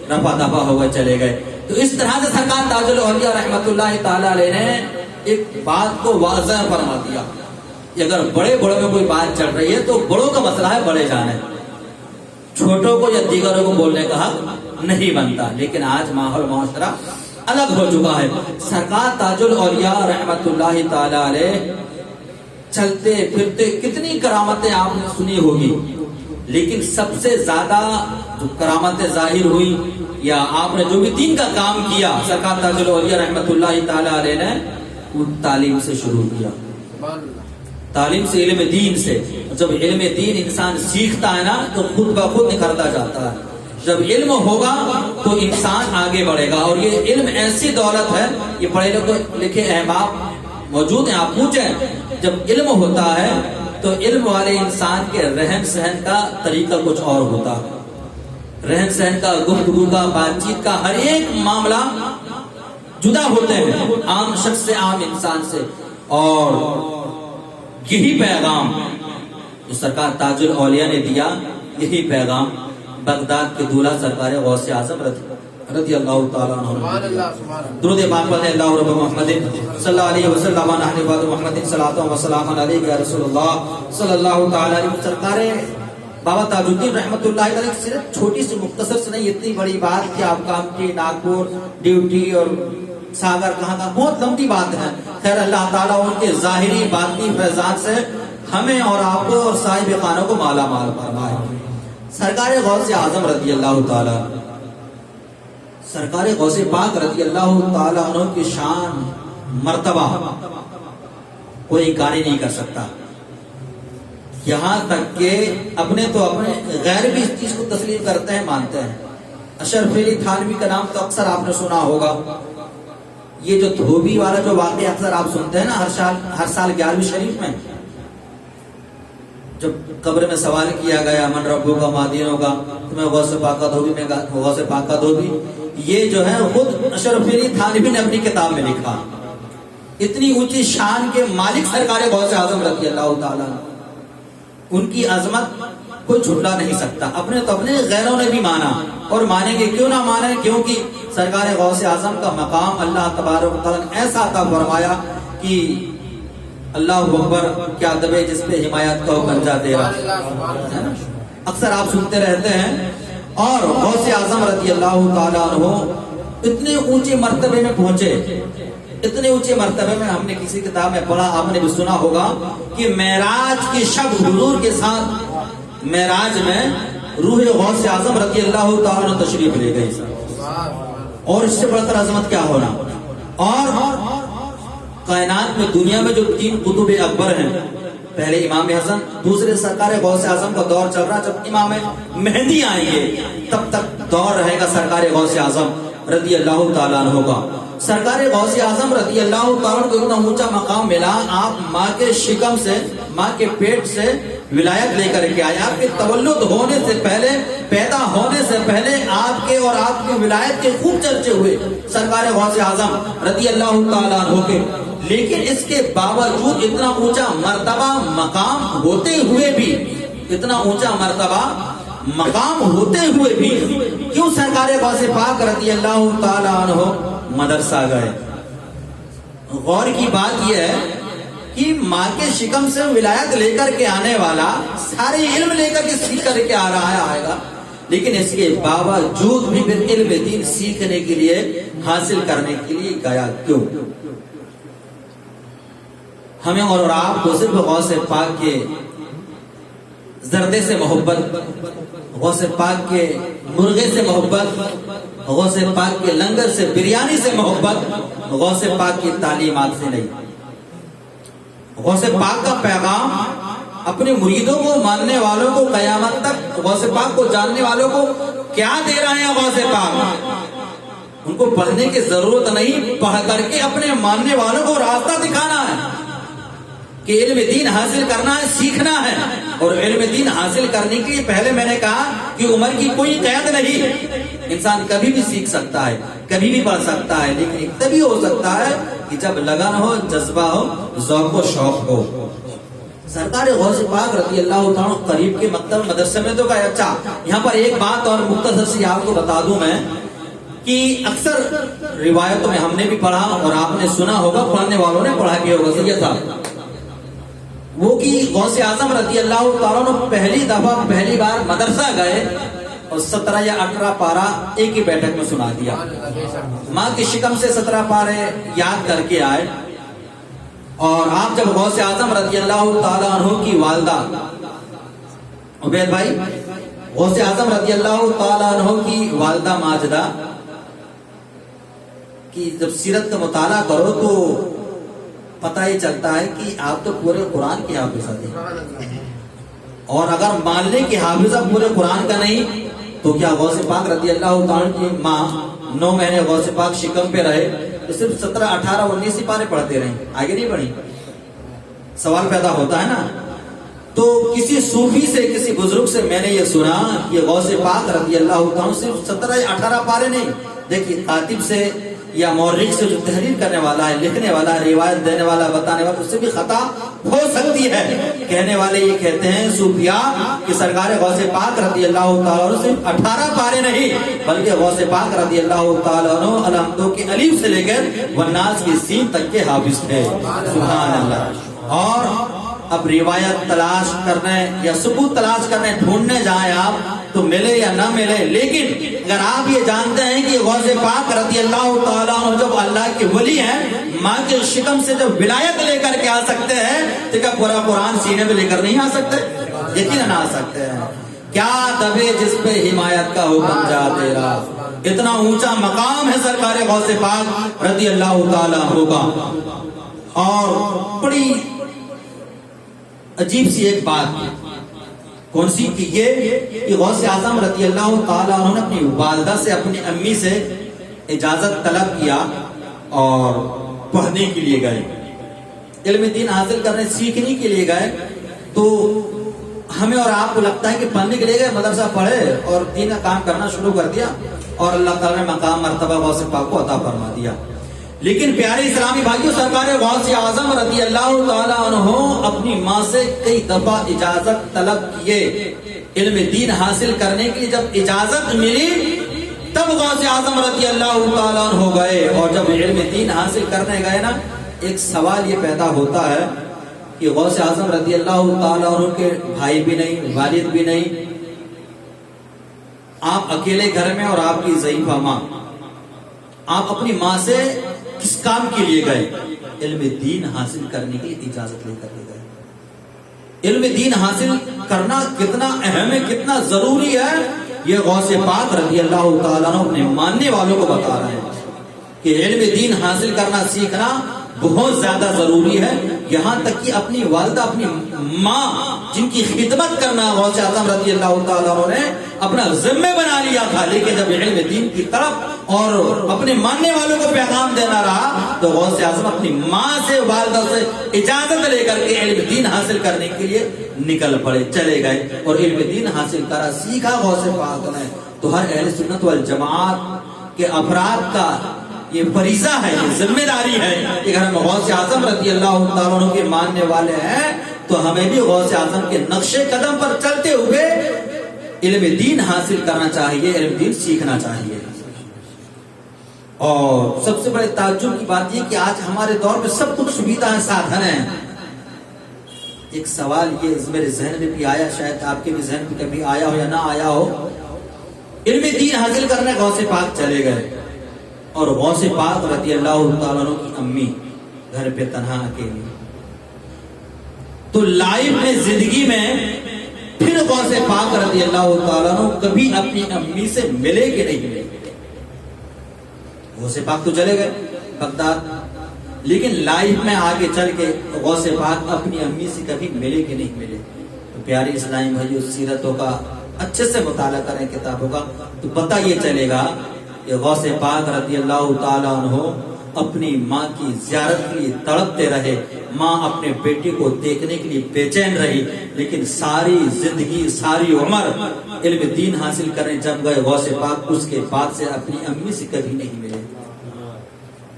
رفع دفع ہو گئے، چلے گئے. تو اس طرح سے سرکار تاج الاولیاء رحمت اللہ تعالی علیہ نے ایک بات کو واضح فرما دیا کہ اگر بڑے بڑوں میں کوئی بات چل رہی ہے تو بڑوں کا مسئلہ ہے، بڑے جانے، چھوٹوں کو یا دیگروں کو بولنے کا حق نہیں بنتا. لیکن آج ماحول معاشرہ الگ ہو چکا ہے. سرکار تاج الاولیاء رحمت اللہ تعالی علیہ چلتے پھرتے کتنی کرامتیں آپ نے سنی ہوگی، لیکن سب سے زیادہ جو کرامتیں ظاہر ہوئی یا آپ نے جو بھی دین کا کام کیا، سرکار تاج الاولیاء رحمت اللہ تعالی علیہ نے وہ تعلیم سے شروع کیا. تعلیم سے، علم دین سے. جب علم دین انسان سیکھتا ہے نا تو خود بخود نکھرتا جاتا ہے. جب علم ہوگا تو انسان آگے بڑھے گا. اور یہ علم ایسی دولت ہے، یہ پڑھے لکھے احباب موجود ہیں، آپ پوچھیں، جب علم ہوتا ہے تو علم والے انسان کے رہن سہن کا طریقہ کچھ اور ہوتا، رہن سہن کا، گفتگو کا، بات چیت کا، ہر ایک معاملہ جدا ہوتے ہیں عام شخص سے، عام انسان سے. اور یہی پیغام جو سرکار تاج الاولیاء نے دیا، یہی پیغام بغداد کے دولہ سرکار غوث اعظم رضی اللہ تعالیٰ عنہ. درود پاک پڑھیں اللہ رب محمد صلی اللہ علیہ وسلم علی محمد صلاۃ و سلام علیک یا رسول اللہ صلی اللہ تعالیٰ علیہ. سرکار بابا تاج الدین رحمۃ اللہ علیہ صرف چھوٹی سی مختصر سے نہیں، اتنی بڑی بات کہ آپ کام کی ناگپور ڈیوٹی اور ساگر کہاں کا، بہت لمبی بات ہے. خیر اللہ تعالیٰ ان کے ظاہری باطنی فیضان سے ہمیں اور آپ کو اور صاحب خانوں کو مالا مال فرمائے. سرکار غوث اعظم رضی اللہ تعالیٰ، سرکار غوث پاک رضی اللہ تعالیٰ عنہ کی شان مرتبہ کوئی انکار نہیں کر سکتا. یہاں تک کہ اپنے تو اپنے غیر بھی اس چیز کو تسلیم کرتے ہیں، مانتے ہیں. اشرف علی تھانوی کا نام تو اکثر آپ نے سنا ہوگا. یہ جو دھوبی والا جو واقعہ اکثر آپ سنتے ہیں نا ہر سال 11ویں شریف میں، جب قبر میں سوال کیا گیا من ربو کا مادینوں کا، تمہیں غوث پاک کا دھوبی، میں غوث پاک کا دھوبی. یہ جو ہے خود اشرف علی تھانوی نے اپنی کتاب میں لکھا. اتنی اونچی شان کے مالک سرکار غوث اعظم رضی اللہ تعالیٰ، ان کی عظمت کوئی جھٹلا نہیں سکتا. اپنے تو اپنے غیروں نے بھی مانا، اور مانیں گے، کیوں نہ مانیں، کیونکہ سرکار غوث اعظم کا مقام اللہ تبارک و تعالیٰ نے ایسا عطا فرمایا کہ اللہ اکبر کیا دبے جس پہ حمایت کا پنجہ دے رہا. اکثر آپ سنتے رہتے ہیں. اور غوث اعظم رضی اللہ تعالیٰ عنہ اتنے اونچے مرتبے میں پہنچے، اتنے اونچے مرتبے میں، ہم نے کسی کتاب میں پڑھا، آپ نے بھی سنا ہوگا کہ معراج کی شب حضور کے ساتھ معراج میں روح غوث اعظم رضی اللہ تعالیٰ عنہ تشریف لے گئے. اور اس سے بڑھ کر عظمت کیا ہونا. اور کائنات میں، دنیا میں جو 3 قطب اکبر ہیں، پہلے امام حسن، دوسرے سرکار غوث اعظم کا دور چل رہا، جب امام مہدی آئیں گے تب تک دور رہے گا سرکار غوث اعظم رضی اللہ تعالیٰ عنہ کا. سرکار غوث اعظم رضی اللہ تعالیٰ عنہ کو اتنا اونچا مقام ملا. آپ ماں کے شکم سے، ماں کے پیٹ سے ولایت لے کر کے آئے. آپ کے تولد ہونے سے پہلے، پیدا ہونے سے پہلے آپ کے اور آپ کی ولایت کے خوب چرچے ہوئے سرکار غوث اعظم رضی اللہ تعالیٰ عنہ کے. لیکن اس کے باوجود اتنا اونچا مرتبہ مقام ہوتے ہوئے بھی، اتنا اونچا مرتبہ مقام ہوتے ہوئے بھی کیوں سرکار غوث پاک رضی اللہ تعالیٰ عنہ مدرسہ گئے؟ غور کی بات یہ ہے کہ ماں کے شکم سے ولایت لے کر کے آنے والا سارے علم لے کر کے سیکھ کر کے آ رہا ہے، آئے گا، لیکن اس کے باوجود بھی پھر علم دین سیکھنے کے لیے، حاصل کرنے کے لیے گیا. کیوں؟ ہمیں اور آپ کو صرف غوث پاک کے زردے سے محبت، غوث پاک کے مرغے سے محبت، غوث پاک کے لنگر سے، بریانی سے محبت، غوث پاک کی تعلیمات سے نہیں. غوث پاک کا پیغام اپنے مریدوں کو، ماننے والوں کو، قیامت تک غوث پاک کو جاننے والوں کو کیا دے رہے ہیں غوث پاک؟ ان کو پڑھنے کی ضرورت نہیں، پڑھ کر کے اپنے ماننے والوں کو راستہ دکھانا ہے کہ علم دین حاصل کرنا ہے، سیکھنا ہے. اور علم دین حاصل کرنے کے لیے پہلے میں نے کہا کہ عمر کی کوئی قید نہیں. انسان کبھی بھی سیکھ سکتا ہے، کبھی بھی پڑھ سکتا ہے، لیکن تبھی ہو سکتا ہے کہ جب لگن ہو، جذبہ ہو، ذوق و شوق ہو. سرکار غوث پاک رضی اللہ تعالیٰ قریب کے مکتب مدرسے میں تو گئے. اچھا، یہاں پر ایک بات اور مختصر سی آپ کو بتا دوں میں کہ اکثر روایتوں میں ہم نے بھی پڑھا اور آپ نے سنا ہوگا، پڑھنے والوں نے پڑھا بھی ہوگا، سید صاحب، وہ کہ غوث اعظم رضی اللہ تعالیٰ عنہ پہلی دفعہ، پہلی بار مدرسہ گئے اور 17 یا 18 پارہ ایک ہی بیٹھک میں سنا دیا. ماں کی شکم سے 17 پارے یاد کر کے آئے. اور آپ جب غوث اعظم رضی اللہ تعالیٰ عنہ کی والدہ عبید بھائی، غوث اعظم رضی اللہ تعالیٰ عنہ کی والدہ ماجدہ کی جب سیرت کا مطالعہ کرو تو پتہ یہ چلتا ہے کہ آپ تو پورے قرآن کی حافظہ تھے. اور اگر مان لیں کہ حافظہ پورے قرآن کا نہیں تو کیا غوث پاک رضی اللہ تعالیٰ کی ماں 9 مہینے غوث پاک شکم پہ رہے تو صرف 17 18 19 پارے پڑھتے رہے، آگے نہیں پڑھی؟ سوال پیدا ہوتا ہے نا. تو کسی صوفی سے کسی بزرگ سے میں نے یہ سنا کہ غوث پاک رضی اللہ تعالیٰ صرف 17-18 پارے نہیں، دیکھیے کاتب سے یا مورخ سے جو تحریر کرنے والا ہے، لکھنے والا ہے، روایت دینے والا، بتانے والا، اس سے بھی خطا ہو سکتی ہے. کہنے والے یہ کہتے ہیں صوفیاء کہ سرکار غوث پاک رضی اللہ تعالیٰ عنہ صرف 18 پارے نہیں بلکہ غوث پاک رضی اللہ تعالیٰ عنہ الحمدو کی الف سے لے کر والناس کی سین تک کے حافظ تھے. سبحان اللہ. اور اب روایت تلاش کرنے یا ثبوت تلاش کرنے ڈھونڈنے جائیں آپ تو ملے یا نہ ملے، لیکن اگر آپ یہ جانتے ہیں کہ غوث پاک رضی اللہ تعالیٰ عنہ جب اللہ کے ولی ہیں، ماں کے شکم سے جب ولایت لے کر کے آ سکتے ہیں تو کیا پورا قرآن سینے میں لے کر نہیں آ سکتے؟ یقیناً آ سکتے ہیں. کیا دبے جس پہ حمایت کا حکم جا تیرا، اتنا اونچا مقام ہے سرکار غوث پاک رضی اللہ تعالیٰ عنہ کا. اور بڑی عجیب سی ایک بات کون سی کہ یہ کہ غوث اعظم رضی اللہ تعالیٰ عنہ نے اپنی والدہ سے، اپنی امی سے اجازت طلب کیا اور پڑھنے کے لیے گئے، علم دین حاصل کرنے سیکھنے کے لیے گئے. تو ہمیں اور آپ کو لگتا ہے کہ پڑھنے کے لیے گئے، مدرسہ پڑھے اور دین کا کام کرنا شروع کر دیا اور اللہ تعالیٰ نے مقام مرتبہ غوث پاک کو عطا فرما دیا. لیکن پیارے اسلامی بھائیوں، سرکار غوث اعظم رضی اللہ تعالیٰ عنہ اپنی ماں سے کئی دفعہ اجازت طلب کیے علم دین حاصل کرنے کے لیے. جب اجازت ملی تب غوث اعظم رضی اللہ تعالیٰ عنہ گئے. اور جب علم دین حاصل کرنے گئے نا، ایک سوال یہ پیدا ہوتا ہے کہ غوث اعظم رضی اللہ تعالیٰ عنہ کے بھائی بھی نہیں، والد بھی نہیں، آپ اکیلے گھر میں اور آپ کی ضعیفہ ماں، آپ اپنی ماں سے کس کام کے لیے گئے؟ علم دین حاصل کرنے کی اجازت لے کر کے گئے. علم دین حاصل کرنا کتنا اہم ہے، کتنا ضروری ہے، یہ غوث پاک رضی اللہ تعالیٰ عنہ اپنے ماننے والوں کو بتا رہے ہیں کہ علم دین حاصل کرنا، سیکھنا بہت زیادہ ضروری ہے. یہاں تک کہ اپنی والدہ، اپنی ماں جن کی خدمت کرنا غوث اعظم رضی اللہ تعالیٰ عنہ نے اپنا ذمہ بنا لیا تھا، لیکن جب علم دین کی طرف اور اپنے ماننے والوں کو پیغام دینا رہا تو غوث اعظم اپنی ماں سے، والدہ سے اجازت لے کر کے علم دین حاصل کرنے کے لیے نکل پڑے، چلے گئے اور علم دین حاصل کرا، سیکھا غوث پاک نے. تو ہر اہل سنت والجماعت کے افراد کا یہ فریضہ ہے، یہ ذمہ داری ہے کہ اگر ہم غوث اعظم رضی اللہ تعالیٰ عنہ کے ماننے والے ہیں تو ہمیں بھی غوث اعظم کے نقش قدم پر چلتے ہوئے علم دین حاصل کرنا چاہیے، علم دین سیکھنا چاہیے. اور سب سے بڑے تعجب کی بات یہ کہ آج ہمارے دور میں سب کچھ سویدھا ہے، سادھن ہے. ایک سوال یہ میرے ذہن میں بھی آیا، شاید آپ کے بھی ذہن میں کبھی آیا ہو یا نہ آیا ہو. علم دین حاصل کرنے غوث پاک چلے گئے اور غوث پاک رضی اللہ تعالیٰ عنہ کی امی گھر پہ تنہا اکیلی. تو لائف میں، زندگی میں پھر غوث پاک رضی اللہ تعالیٰ عنہ کبھی اپنی امی سے ملے کہ نہیں ملے. غوث پاک تو چلے گئے بغداد، لیکن لائف میں آگے چل کے غوث پاک اپنی امی سے کبھی ملے کہ نہیں ملے. تو پیارے اسلامی بھائیو، سیرتوں کا اچھے سے مطالعہ کریں، کتابوں کا، تو پتہ یہ چلے گا کہ غوث پاک رضی اللہ تعالیٰ عنہ اپنی ماں کی زیارت کے لیے تڑپتے رہے، ماں اپنے بیٹے کو دیکھنے کے لیے بے چین رہی، لیکن ساری زندگی، ساری عمر علم دین حاصل کرنے جب گئے غوث پاک، اس کے بعد سے اپنی امی سے کبھی نہیں ملے.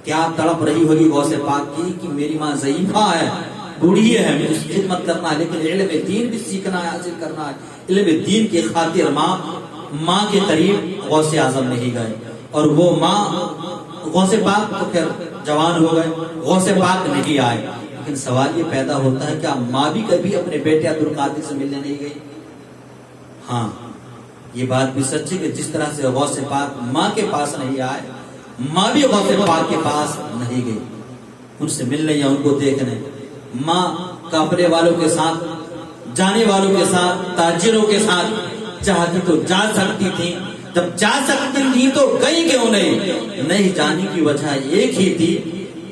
کیا تڑپ رہی ہوگی غوث پاک کی کہ میری ماں ضعیفہ ہے، بوڑھی ہے، مجھے اس کی خدمت کرنا ہے، لیکن علم دین بھی سیکھنا ہے، حاصل کرنا ہے. علم دین کی خاطر ماں کے قریب غوث اعظم نہیں گئے. اور وہ ماں، غوث پاک تو خیر جوان ہو گئے، غوث پاک نہیں آئے. لیکن سوال یہ پیدا ہوتا ہے کیا ماں بھی کبھی اپنے بیٹے عبد القادر سے ملنے نہیں گئی؟ ہاں، یہ بات بھی سچ ہے کہ جس طرح سے غوث پاک ماں کے پاس نہیں آئے، ماں بھی غوث پاک کے پاس نہیں گئی ان سے ملنے یا ان کو دیکھنے. ماں کافرے والوں کے ساتھ، جانے والوں کے ساتھ، تاجروں کے ساتھ چاہتی تو جا سکتی تھی، جب جا سکتی تھی تو گئی کیوں نہیں جانے کی وجہ ایک ہی تھی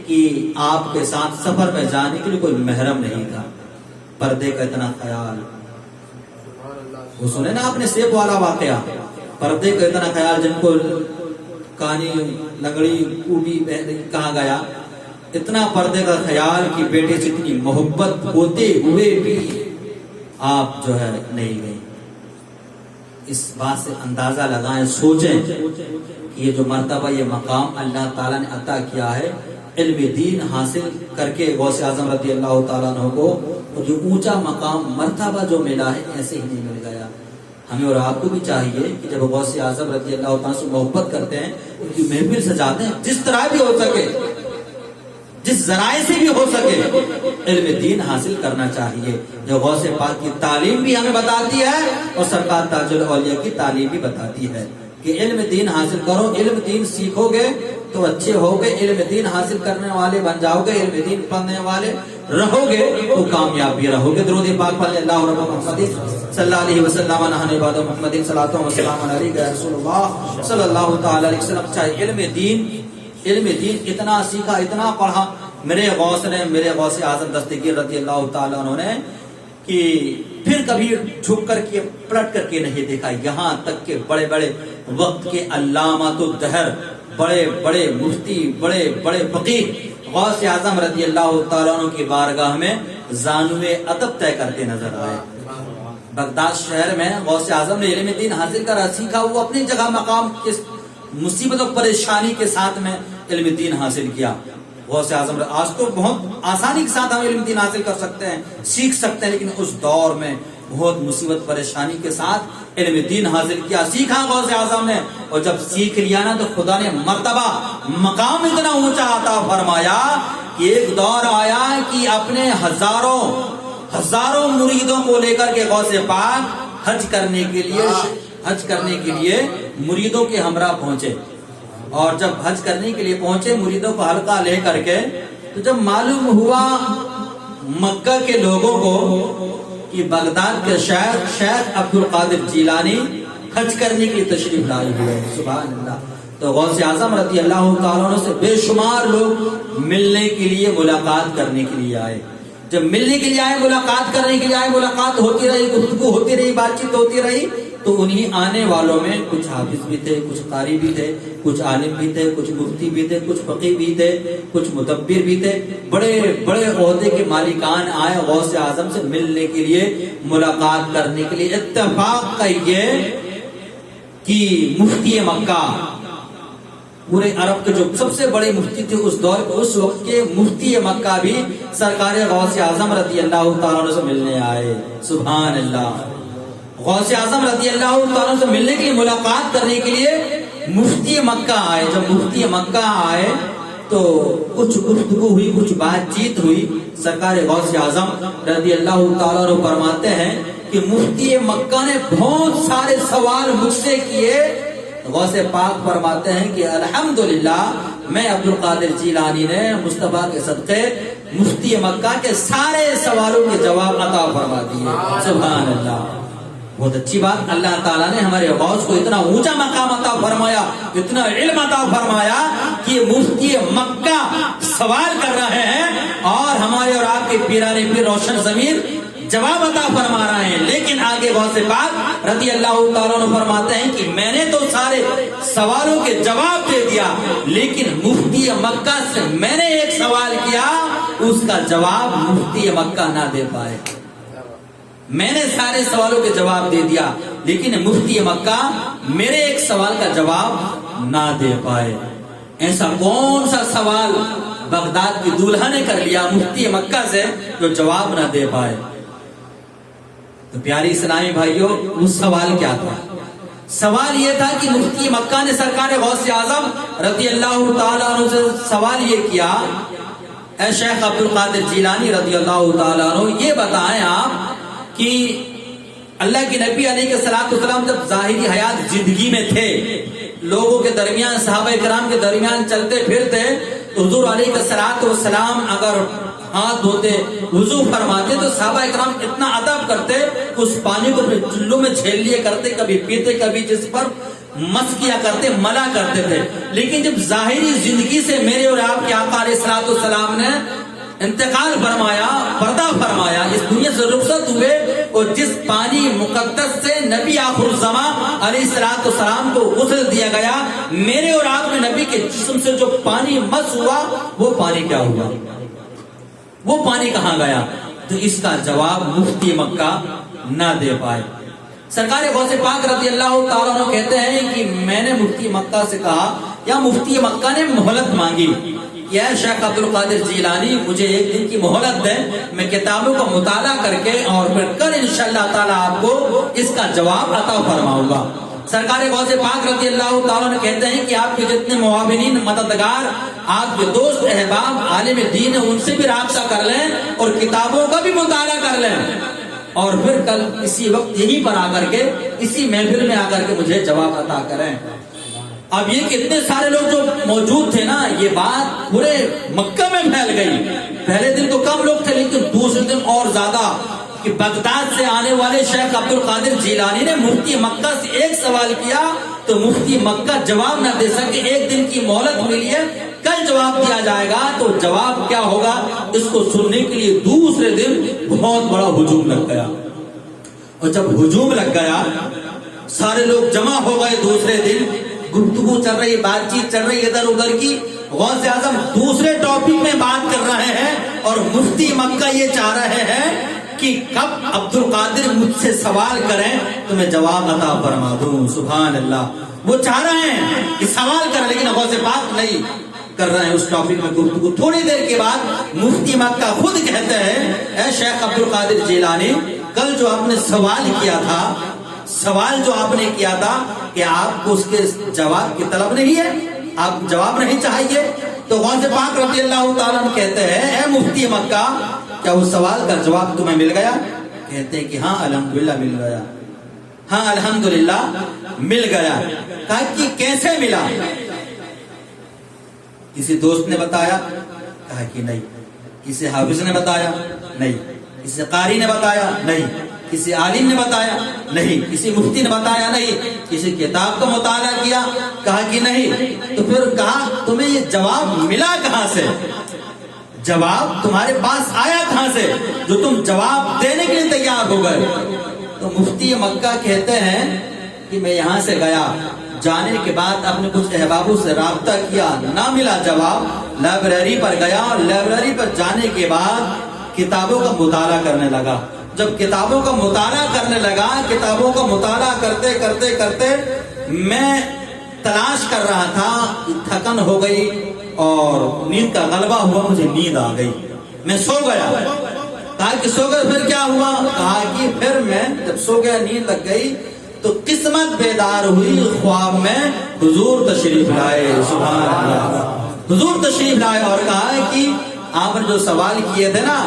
کہ آپ کے ساتھ سفر میں جانے کے لیے کوئی محرم نہیں تھا. پردے کا اتنا خیال، وہ سنے نا آپ نے سیب والا واقعہ، پردے کا اتنا خیال، جن کو کہانی لنگڑی کوبی کہا گیا، اتنا پردے کا خیال کہ بیٹے سے اتنی محبت ہوتے ہوئے بھی آپ جو ہے نہیں گئی۔ اس بات سے اندازہ لگائیں، سوچیں کہ یہ جو مرتبہ، یہ مقام اللہ تعالیٰ نے عطا کیا ہے علم دین حاصل کر کے غوث اعظم رضی اللہ تعالیٰ عنہ کو، اور جو اونچا مقام مرتبہ جو ملا ہے ایسے ہی نہیں مل گیا۔ ہمیں اور آپ کو بھی چاہیے کہ جب غوث اعظم رضی اللہ تعالیٰ سے محبت کرتے ہیں، ان کی محفل سجاتے ہیں، جس طرح بھی ہو سکے، جس ذرائع سے بھی ہو سکے علم دین حاصل کرنا چاہیے، جو غوث پاک کی تعلیم بھی ہمیں بتاتی ہے اور سرکار تاج الاولیاء کی تعلیم بھی بتاتی ہے کہ علم دین حاصل کرو، علم دین سیکھو گے تو اچھے ہوگے، علم دین حاصل کرنے والے بن جاؤ گے، علم دین پڑھنے والے رہو گے تو کامیاب بھی رہو گے۔ درود پاک پڑھیں، اللہ رب محمد صلی اللہ علیہ وسلم نحن عباد محمد صلاۃ و سلام علیک یا رسول اللہ صلی اللہ تعالی علیہ وسلم۔ چاہے علم دین اتنا سیکھا، اتنا پڑھا، میرے غوث اعظم دستگیر رضی اللہ تعالیٰ عنہ نے کہ پھر کبھی جھک کر کے پلٹ کر کے نہیں دیکھا، یہاں تک کہ بڑے بڑے وقت کے علامات الدہر، بڑے بڑے مفتی، بڑے بڑے فقیہ غوث اعظم رضی اللہ تعالیٰ عنہ کی بارگاہ میں زانوِ ادب طے کرتے نظر آئے۔ بغداد شہر میں غوث اعظم نے علم دین حاصل کرا، سیکھا، وہ اپنی جگہ مقام کی مصیبت و پریشانی کے ساتھ میں علم دین حاصل کیا۔ غوث اعظم آج تو بہت آسانی کے ساتھ ہم علم دین حاصل کر سکتے ہیں، سیکھ سکتے ہیں، لیکن اس دور میں بہت مصیبت پریشانی کے ساتھ علم دین حاصل کیا، سیکھا غوث اعظم نے، اور جب سیکھ لیا نا تو خدا نے مرتبہ مقام اتنا اونچا عطا فرمایا کہ ایک دور آیا کہ اپنے ہزاروں مریدوں کو لے کر کے غوث پاک حج کرنے کے لیے مریدوں کے ہمراہ پہنچے، اور جب حج کرنے کے لیے پہنچے مریدوں کو حلقہ لے کر کے، تو جب معلوم ہوا مکہ کے لوگوں کو کہ بغداد کے شیخ عبد القادر جیلانی حج کرنے کے لیے تشریف لائے ہوئے، سبحان اللہ، تو غوث اعظم رضی اللہ تعالیٰ عنہ سے بے شمار لوگ ملنے کے لیے، ملاقات کرنے کے لیے آئے۔ جب ملنے کے لیے آئے، ملاقات کرنے کے لیے آئے، ملاقات ہوتی رہی، گفتگو ہوتی رہی، بات چیت ہوتی رہی، تو انہی آنے والوں میں کچھ حافظ بھی تھے، کچھ قاری بھی تھے، کچھ عالم بھی تھے، کچھ مفتی بھی تھے، کچھ فقیہ بھی تھے، کچھ مدبر بھی تھے، بڑے بڑے عہدے کے مالکان آئے غوث اعظم سے ملنے کے لیے، ملاقات کرنے کے لیے۔ اتفاق کا یہ کہ مفتی مکہ، پورے عرب کے جو سب سے بڑے مفتی تھے اس دور کے، اس وقت کے مفتی مکہ بھی سرکار غوث اعظم رضی اللہ تعالیٰ عنہ سے ملنے آئے، سبحان اللہ۔ غوث اعظم رضی اللہ تعالیٰ عنہ سے ملنے کے لیے، ملاقات کرنے کے لیے مفتی مکہ آئے۔ جب مفتی مکہ آئے تو کچھ گفتگو ہوئی، کچھ بات چیت ہوئی۔ سرکار غوث اعظم رضی اللہ تعالیٰ عنہ فرماتے ہیں کہ مفتی مکہ نے بہت سارے سوال مجھ سے کیے۔ غوث پاک فرماتے ہیں کہ الحمدللہ میں عبد القادر جیلانی نے مصطفیٰ کے صدقے مفتی مکہ کے سارے سوالوں کے جواب عطا فرما دیے، سبحان اللہ۔ بہت اچھی بات، اللہ تعالیٰ نے ہمارے غوث کو اتنا اونچا مقام عطا فرمایا، اتنا علم عطا فرمایا کہ مفتی مکہ سوال کر رہے ہیں اور ہمارے اور آپ کے پیرانے پیر روشن ضمیر جواب عطا فرما رہے ہیں۔ لیکن آگے غوث پاک رضی اللہ تعالیٰ عنہ فرماتے ہیں کہ میں نے تو سارے سوالوں کے جواب دے دیا، لیکن مفتی مکہ سے میں نے ایک سوال کیا، اس کا جواب مفتی مکہ نہ دے پائے۔ میں نے سارے سوالوں کے جواب دے دیا، لیکن مفتی مکہ میرے ایک سوال کا جواب نہ دے پائے۔ ایسا کون سا سوال بغداد کی دولہا نے کر لیا مفتی مکہ سے جو جواب نہ دے پائے؟ تو پیاری اسلامی بھائیوں، وہ سوال کیا تھا؟ سوال یہ تھا کہ مفتی مکہ نے سرکار غوث اعظم رضی اللہ تعالیٰ عنہ سے سوال یہ کیا، اے شیخ عبد القادر جیلانی رضی اللہ تعالیٰ عنہ، یہ بتائیں آپ کہ اللہ کے نبی علیہ السلام جب ظاہری حیات زندگی میں تھے، لوگوں کے درمیان، صحابہ کرام کے درمیان چلتے پھرتے، تو حضور علیہ السلام اگر ہاتھ دھوتے، وضو فرماتے، تو صحابہ کرام اتنا ادب کرتے کہ اس پانی کو اپنے چلوں میں جھیل لیا کرتے، کبھی پیتے، کبھی جس پر مس کیا کرتے، ملا کرتے تھے۔ لیکن جب ظاہری زندگی سے میرے اور آپ کے آقا علیہ السلام نے انتقال فرمایا، پردہ فرمایا، اس دنیا سے رخصت ہوئے، اور جس پانی مقدس سے نبی آخر الزمان علیہ السلام کو غسل دیا گیا، میرے اور آپ کے نبی کے جسم سے جو پانی مس ہوا، وہ پانی کیا ہوا؟ وہ پانی کہاں گیا؟ تو اس کا جواب مفتی مکہ نہ دے پائے۔ سرکار غوث پاک رضی اللہ تعالیٰ عنہ کہتے ہیں کہ میں نے مفتی مکہ سے کہا، یا مفتی مکہ نے مہلت مانگی کہ اے شیخ عبد القادر جیلانی مجھے ایک دن کی مہلت دیں، میں کتابوں کا مطالعہ کر کے اور پھر کل انشاءاللہ تعالیٰ آپ کو اس کا جواب عطا فرماؤں گا۔ سرکار غوث پاک رضی اللہ تعالیٰ نے کہتے ہیں کہ آپ کے جتنے معاونین، مددگار، آپ کے دوست احباب عالم دین ہیں، ان سے بھی رابطہ کر لیں اور کتابوں کا بھی مطالعہ کر لیں، اور پھر کل اسی وقت یہیں پر آ کر کے، اسی محفل میں آ کر کے مجھے جواب عطا کریں۔ اب یہ کہ اتنے سارے لوگ جو موجود تھے نا، یہ بات پورے مکہ میں پھیل گئی۔ پہلے دن تو کم لوگ تھے، لیکن دوسرے دن اور زیادہ، کہ بغداد سے آنے والے شیخ عبد القادر جیلانی نے مفتی مکہ سے ایک سوال کیا تو مفتی مکہ جواب نہ دے سکے، ایک دن کی مہلت ملی ہے، کل جواب دیا جائے گا، تو جواب کیا ہوگا اس کو سننے کے لیے دوسرے دن بہت بڑا ہجوم لگ گیا۔ اور جب ہجوم لگ گیا، سارے لوگ جمع ہو گئے، دوسرے دن گفتگو چل رہی، بات چیت چل رہی ادھر ادھر کی، غوث اعظم دوسرے ٹاپک میں بات کر رہے ہیں اور مفتی مکہ یہ چاہ رہے ہیں کہ کب عبد القادر مجھ سے سوال کریں تو میں جواب عطا فرما دوں۔ سبحان اللہ، وہ چاہ رہے ہیں کہ سوال کریں، لیکن غوث پاک نہیں کر رہے ہیں اس ٹاپک میں گفتگو۔ تھوڑی دیر کے بعد مفتی مکہ خود کہتے ہیں، اے شیخ عبد القادر جیلانی، کل جو آپ نے سوال کیا تھا، سوال جو آپ نے کیا تھا کہ آپ کو اس کے جواب کی طلب نہیں ہے، آپ جواب نہیں چاہیے، تو غوث پاک رضی اللہ تعالیٰ عنہ کہتے ہیں، اے مفتی مکہ، کیا اس سوال کا جواب تمہیں مل گیا؟ کہتے ہیں کہ ہاں الحمدللہ مل گیا، ہاں الحمدللہ مل گیا۔ کہا کہ کیسے ملا؟ کسی دوست نے بتایا؟ کہا کہ نہیں۔ کسی حافظ نے بتایا؟ نہیں۔ کسی قاری نے بتایا؟ نہیں۔ کسی عالم نے بتایا؟ نہیں۔ کسی مفتی نے بتایا؟ نہیں۔ کسی کتاب کا مطالعہ کیا؟ کہا کہ نہیں۔ تو پھر کہا تمہیں یہ جواب ملا کہاں سے؟ جواب تمہارے پاس آیا کہاں سے جو تم جواب دینے کے لیے تیار ہو گئے؟ تو مفتی مکہ کہتے ہیں کہ میں یہاں سے گیا، جانے کے بعد اپنے کچھ احبابوں سے رابطہ کیا، نہ ملا جواب، لائبریری پر گیا اور لائبریری پر جانے کے بعد کتابوں کا مطالعہ کرنے لگا۔ جب کتابوں کا مطالعہ کرنے لگا، کتابوں کا مطالعہ کرتے کرتے کرتے میں تلاش کر رہا تھا، تھکن ہو گئی اور نیند کا غلبہ ہوا، مجھے نیند آ گئی، میں سو گیا۔ کہا کہ سو گئے، پھر کیا ہوا؟ کہا کہ پھر میں جب سو گیا، نیند لگ گئی، تو قسمت بیدار ہوئی، خواب میں حضور تشریف لائے۔ سبحان اللہ، حضور تشریف لائے اور کہا کہ آپ نے جو سوال کیے تھے نا،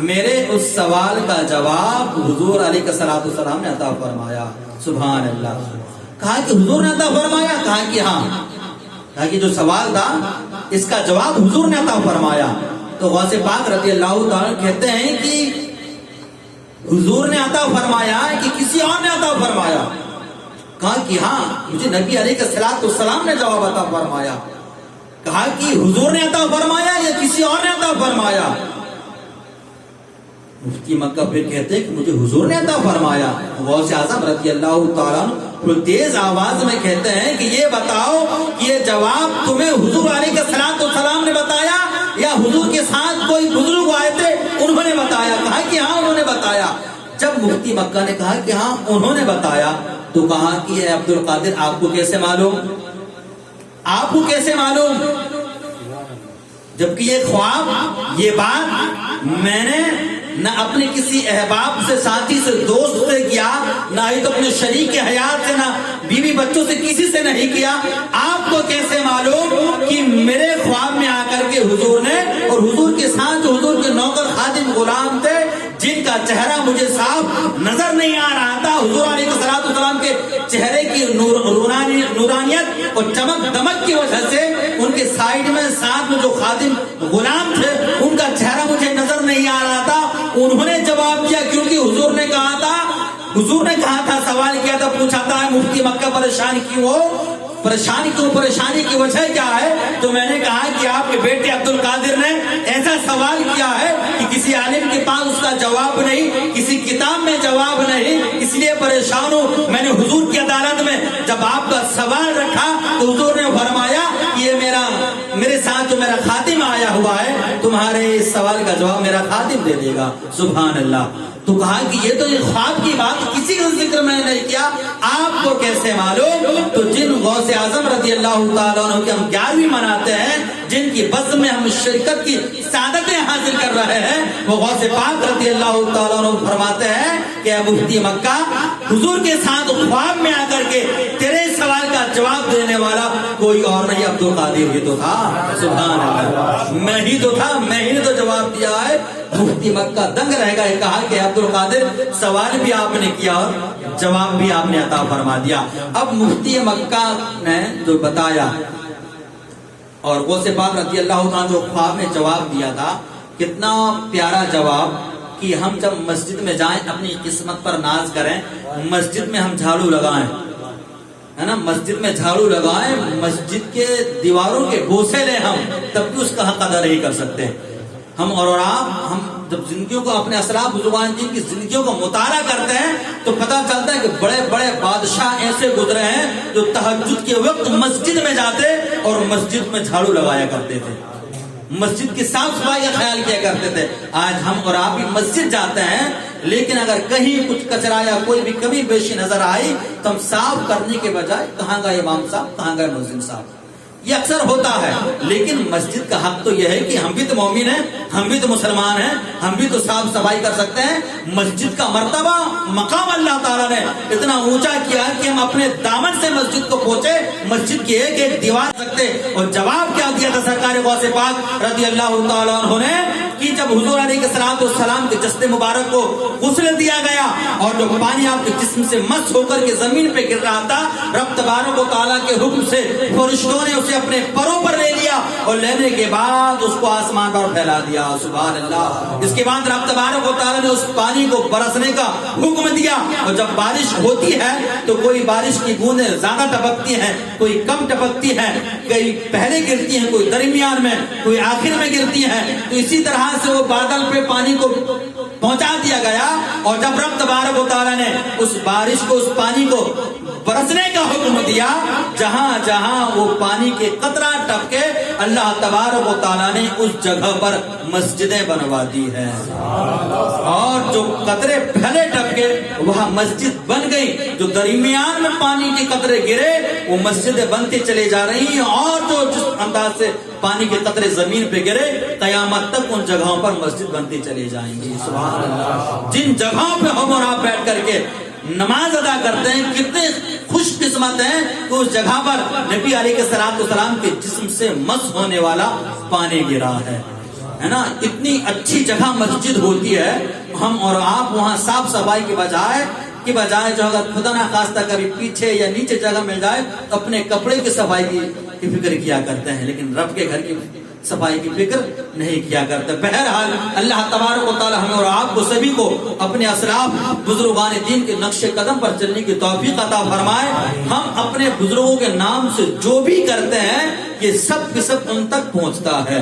میرے اس سوال کا جواب حضور علیہ الصلوۃ والسلام نے عطا فرمایا۔ سبحان اللہ۔ کہا کہ حضور نے عطا فرمایا؟ کہا کہ ہاں۔ کہا کہ جو سوال تھا اس کا جواب حضور نے عطا فرمایا۔ تو غوث پاک رضی اللہ تعالیٰ کہتے ہیں کہ حضور نے عطا فرمایا کہ کسی اور نے عطا فرمایا؟ کہا کہ ہاں، مجھے نبی علیہ الصلوۃ والسلام نے جواب عطا فرمایا۔ کہا کہ حضور نے عطا فرمایا یا کسی اور نے عطا فرمایا؟ مفتی مکہ پھر کہتے ہیں کہ مجھے حضور نے عطا فرمایا۔ غوث اعظم رضی اللہ تعالیٰ تیز آواز میں کہتے ہیں کہ یہ بتاؤ کہ یہ جواب تمہیں حضور علیہ الصلوۃ والسلام نے بتایا یا حضور کے ساتھ کوئی بزرگ آئے تھے انہوں نے بتایا؟ کہا کہ ہاں انہوں نے بتایا۔ جب مفتی مکہ نے کہا کہ ہاں انہوں نے بتایا، تو کہا کہ اے عبد القادر، آپ کو کیسے معلوم؟ آپ کو کیسے معلوم؟ جبکہ یہ خواب، یہ بات میں نے نہ اپنے کسی احباب سے، ساتھی سے، دوست سے کیا، نہ ہی تو اپنے شریک حیات سے، نہ بیوی بچوں سے، کسی سے نہیں کیا۔ آپ کو کیسے معلوم کہ میرے خواب میں آ کر کے حضور نے، اور حضور کے ساتھ جو حضور کے نوکر خادم غلام تھے جن کا چہرہ مجھے صاف نظر نہیں آ رہا تھا، حضور علیہ الصلوۃ والسلام کے چہرے کی نورانیت اور چمک دمک کی وجہ سے ان کے سائیڈ میں ساتھ میں جو خادم غلام تھے ان کا چہرہ مجھے نظر نہیں آ رہا تھا۔ انہوں نے جواب دیا، کیونکہ حضور نے کہا تھا، سوال کیا تھا، پوچھا تھا مفتی مکہ پریشان کیوں ہو؟ پریشانی کی وجہ کیا ہے؟ تو میں نے کہا کہ آپ کے بیٹے عبد القادر نے ایسا سوال کیا ہے کہ کسی عالم کے پاس اس کا جواب نہیں، کسی کتاب میں جواب نہیں، اس لیے پریشان ہوں۔ میں نے حضور کی عدالت میں جب آپ کا سوال رکھا تو حضور نے فرمایا کہ یہ میرے ساتھ جو میرا خادم آیا ہوا ہے تمہارے اس سوال کا جواب میرا خادم دے دے گا. سبحان اللہ. تو کہا کہ یہ تو یہ خواب کی بات کسی کا ذکر میں نے نہیں کیا, آپ کو کیسے معلوم؟ تو جن غوث اعظم رضی اللہ تعالیٰ عنہ کے ہم 11ویں مناتے ہیں, جن کی بزم میں ہم شرکت کی سعادتیں حاصل کر رہے ہیں, وہ غوث پاک رضی اللہ تعالیٰ عنہ فرماتے ہیں کہ اے مفتی مکہ, حضور کے ساتھ خواب میں آ کر کے تیرے سوال کا جواب دینے والا کوئی اور نہیں, عبد القادر ہی تو تھا. سبحان اللہ, میں ہی تو تھا, میں ہی نے تو جواب دیا ہے. مفتی مکہ دنگ رہ گئے, کہا کہ عبد القادر سوال بھی آپ نے کیا اور جواب بھی آپ نے عطا فرما دیا. اب مفتی مکہ نے جو بتایا اور غوث پاک رضی اللہ عنہ جو خواب میں جواب دیا تھا, کتنا پیارا جواب کہ ہم جب مسجد میں جائیں اپنی قسمت پر ناز کریں, مسجد میں ہم جھاڑو لگائیں, ہے نا, مسجد میں جھاڑو لگائیں, مسجد کے دیواروں کے بوسے لیں ہم, تب بھی اس کا حق ادا نہیں کر سکتے ہم. اور آپ ہم جب زندگیوں کو اپنے اسلاف بزرگان جن کی زندگیوں کو مطالعہ کرتے ہیں تو پتہ چلتا ہے کہ بڑے بڑے بادشاہ ایسے گزرے ہیں جو تہجد کے وقت مسجد میں جاتے اور مسجد میں جھاڑو لگایا کرتے تھے, مسجد کی صاف صفائی کا خیال کیا کرتے تھے. آج ہم اور آپ بھی مسجد جاتے ہیں, لیکن اگر کہیں کچھ کچرا یا کوئی بھی کمی بیشی نظر آئی تو ہم صاف کرنے کے بجائے کہاں گئے امام صاحب, کہاں گئے مؤذن صاحب, یہ اکثر ہوتا ہے. لیکن مسجد کا حق تو یہ ہے کہ ہم بھی تو مومن ہیں, ہم بھی تو مسلمان ہیں, ہم بھی تو صاف صفائی کر سکتے ہیں. مسجد کا مرتبہ مقام اللہ تعالیٰ نے اتنا اونچا کیا کہ ہم اپنے دامن سے مسجد کو پہنچے, مسجد کی ایک ایک دیوار سکتے. اور جواب کیا دیا تھا سرکار غوث پاک رضی اللہ تعالیٰ عنہ نے کہ جب حضور علیہ السلام کے جسد مبارک کو غسل دیا گیا اور جو پانی آپ کے جسم سے مس ہو کر کے زمین پہ گر رہا تھا, رب تبارک و تعالیٰ کے حکم سے فرشتوں نے اسے اپنے پروں پر لے لیا اور لینے کے بعد اس کو آسمان پر پھیلا دیا. سبحان اللہ. اس کے بعد رب تبارک و تعالیٰ نے اس پانی کو برسنے کا حکم دیا, اور جب بارش ہوتی ہے تو کوئی بارش کی بوندیں زیادہ ٹپکتی ہیں, کوئی کم ٹپکتی ہیں, کوئی پہلے گرتی ہیں, کوئی درمیان میں, کوئی آخر میں گرتی ہیں. تو اسی طرح سے وہ بادل پہ پانی کو پہنچا دیا گیا, اور جب رب تبارک و تعالیٰ نے اس بارش کو, اس پانی کو برسنے کا حکم دیا, جہاں جہاں وہ پانی کے قطرہ ٹپکے اللہ تبارک و تعالیٰ نے اس جگہ پر مسجدیں بنوا دی ہیں, اور جو قطرے پہلے ٹپکے وہاں مسجد بن گئی. جو درمیان میں پانی کے قطرے گرے وہ مسجدیں بنتی چلے جا رہی ہیں, اور جو جس انداز سے پانی کے قطرے زمین پہ گرے قیامت تک ان جگہوں پر مسجد بنتی چلی جائیں گی. سبحان اللہ. جن جگہوں پہ ہم اور آپ بیٹھ کر کے نماز ادا کرتے ہیں, کتنے خوش قسمت ہیں کہ اس جگہ پر نبی علیہ السلام کے جسم سے مس ہونے والا پانی گرا ہے نا. اتنی اچھی جگہ مسجد ہوتی ہے, ہم اور آپ وہاں صاف صفائی کے بجائے جو اگر خدا نہ خواستہ کبھی پیچھے یا نیچے جگہ مل جائے اپنے کپڑے کی صفائی کی فکر کیا کرتے ہیں, لیکن رب کے گھر کی صفائی کی فکر نہیں کیا کرتے. بہرحال اللہ تبارک و تعالی ہمیں اور آپ کو سبھی کو اپنے اسلاف بزرگان دین کے نقش قدم پر چلنے کی توفیق عطا فرمائے. ہم اپنے بزرگوں کے نام سے جو بھی کرتے ہیں یہ سب کے سب ان تک پہنچتا ہے,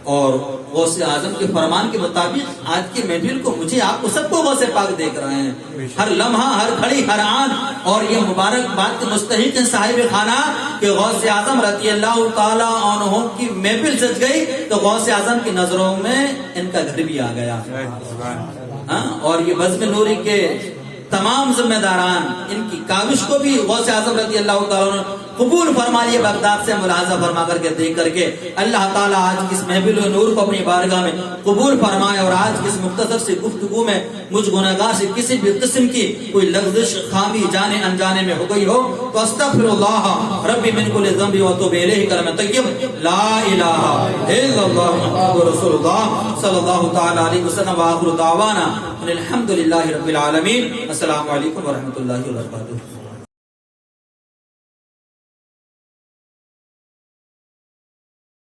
اور غوث اعظم کے فرمان کے مطابق آج کی محفل کو, مجھے آپ کو سب کو غوث پاک دیکھ رہے ہیں, ہر لمحہ, ہر گھڑی, ہر آن, اور یہ مبارک بات کے مستحق ہیں صاحب خانہ کہ غوث اعظم رضی اللہ تعالی عنہ کی محفل سج گئی تو غوث اعظم کی نظروں میں ان کا گھر بھی آ گیا. اور یہ بزم نوری کے تمام ذمہ داران, ان کی کاوش کو بھی غوث اعظم رضی اللہ تعالیٰ عنہ قبول فرما لیے. بغداد سے ملاحظہ فرما کر کے دیکھ کر کے اللہ تعالیٰ آج کس محفل و نور کو اپنی بارگاہ میں قبول فرمائے, اور آج کس مختصر سے گفتگو میں مجھ گناہگار سے کسی بھی قسم کی کوئی لغزش خامی جانے انجانے میں ہو گئی ہو تو استغفر اللہ ربی من کل ذنب و اتوب الیہ. کلمہ طیب لا الہ الا اللہ محمد رسول اللہ صلی اللہ تعالی علیہ وسلم. وآخر دعوانا الحمد للہ رب العالمین. السلام علیکم ورحمۃ اللہ وبرکاتہ.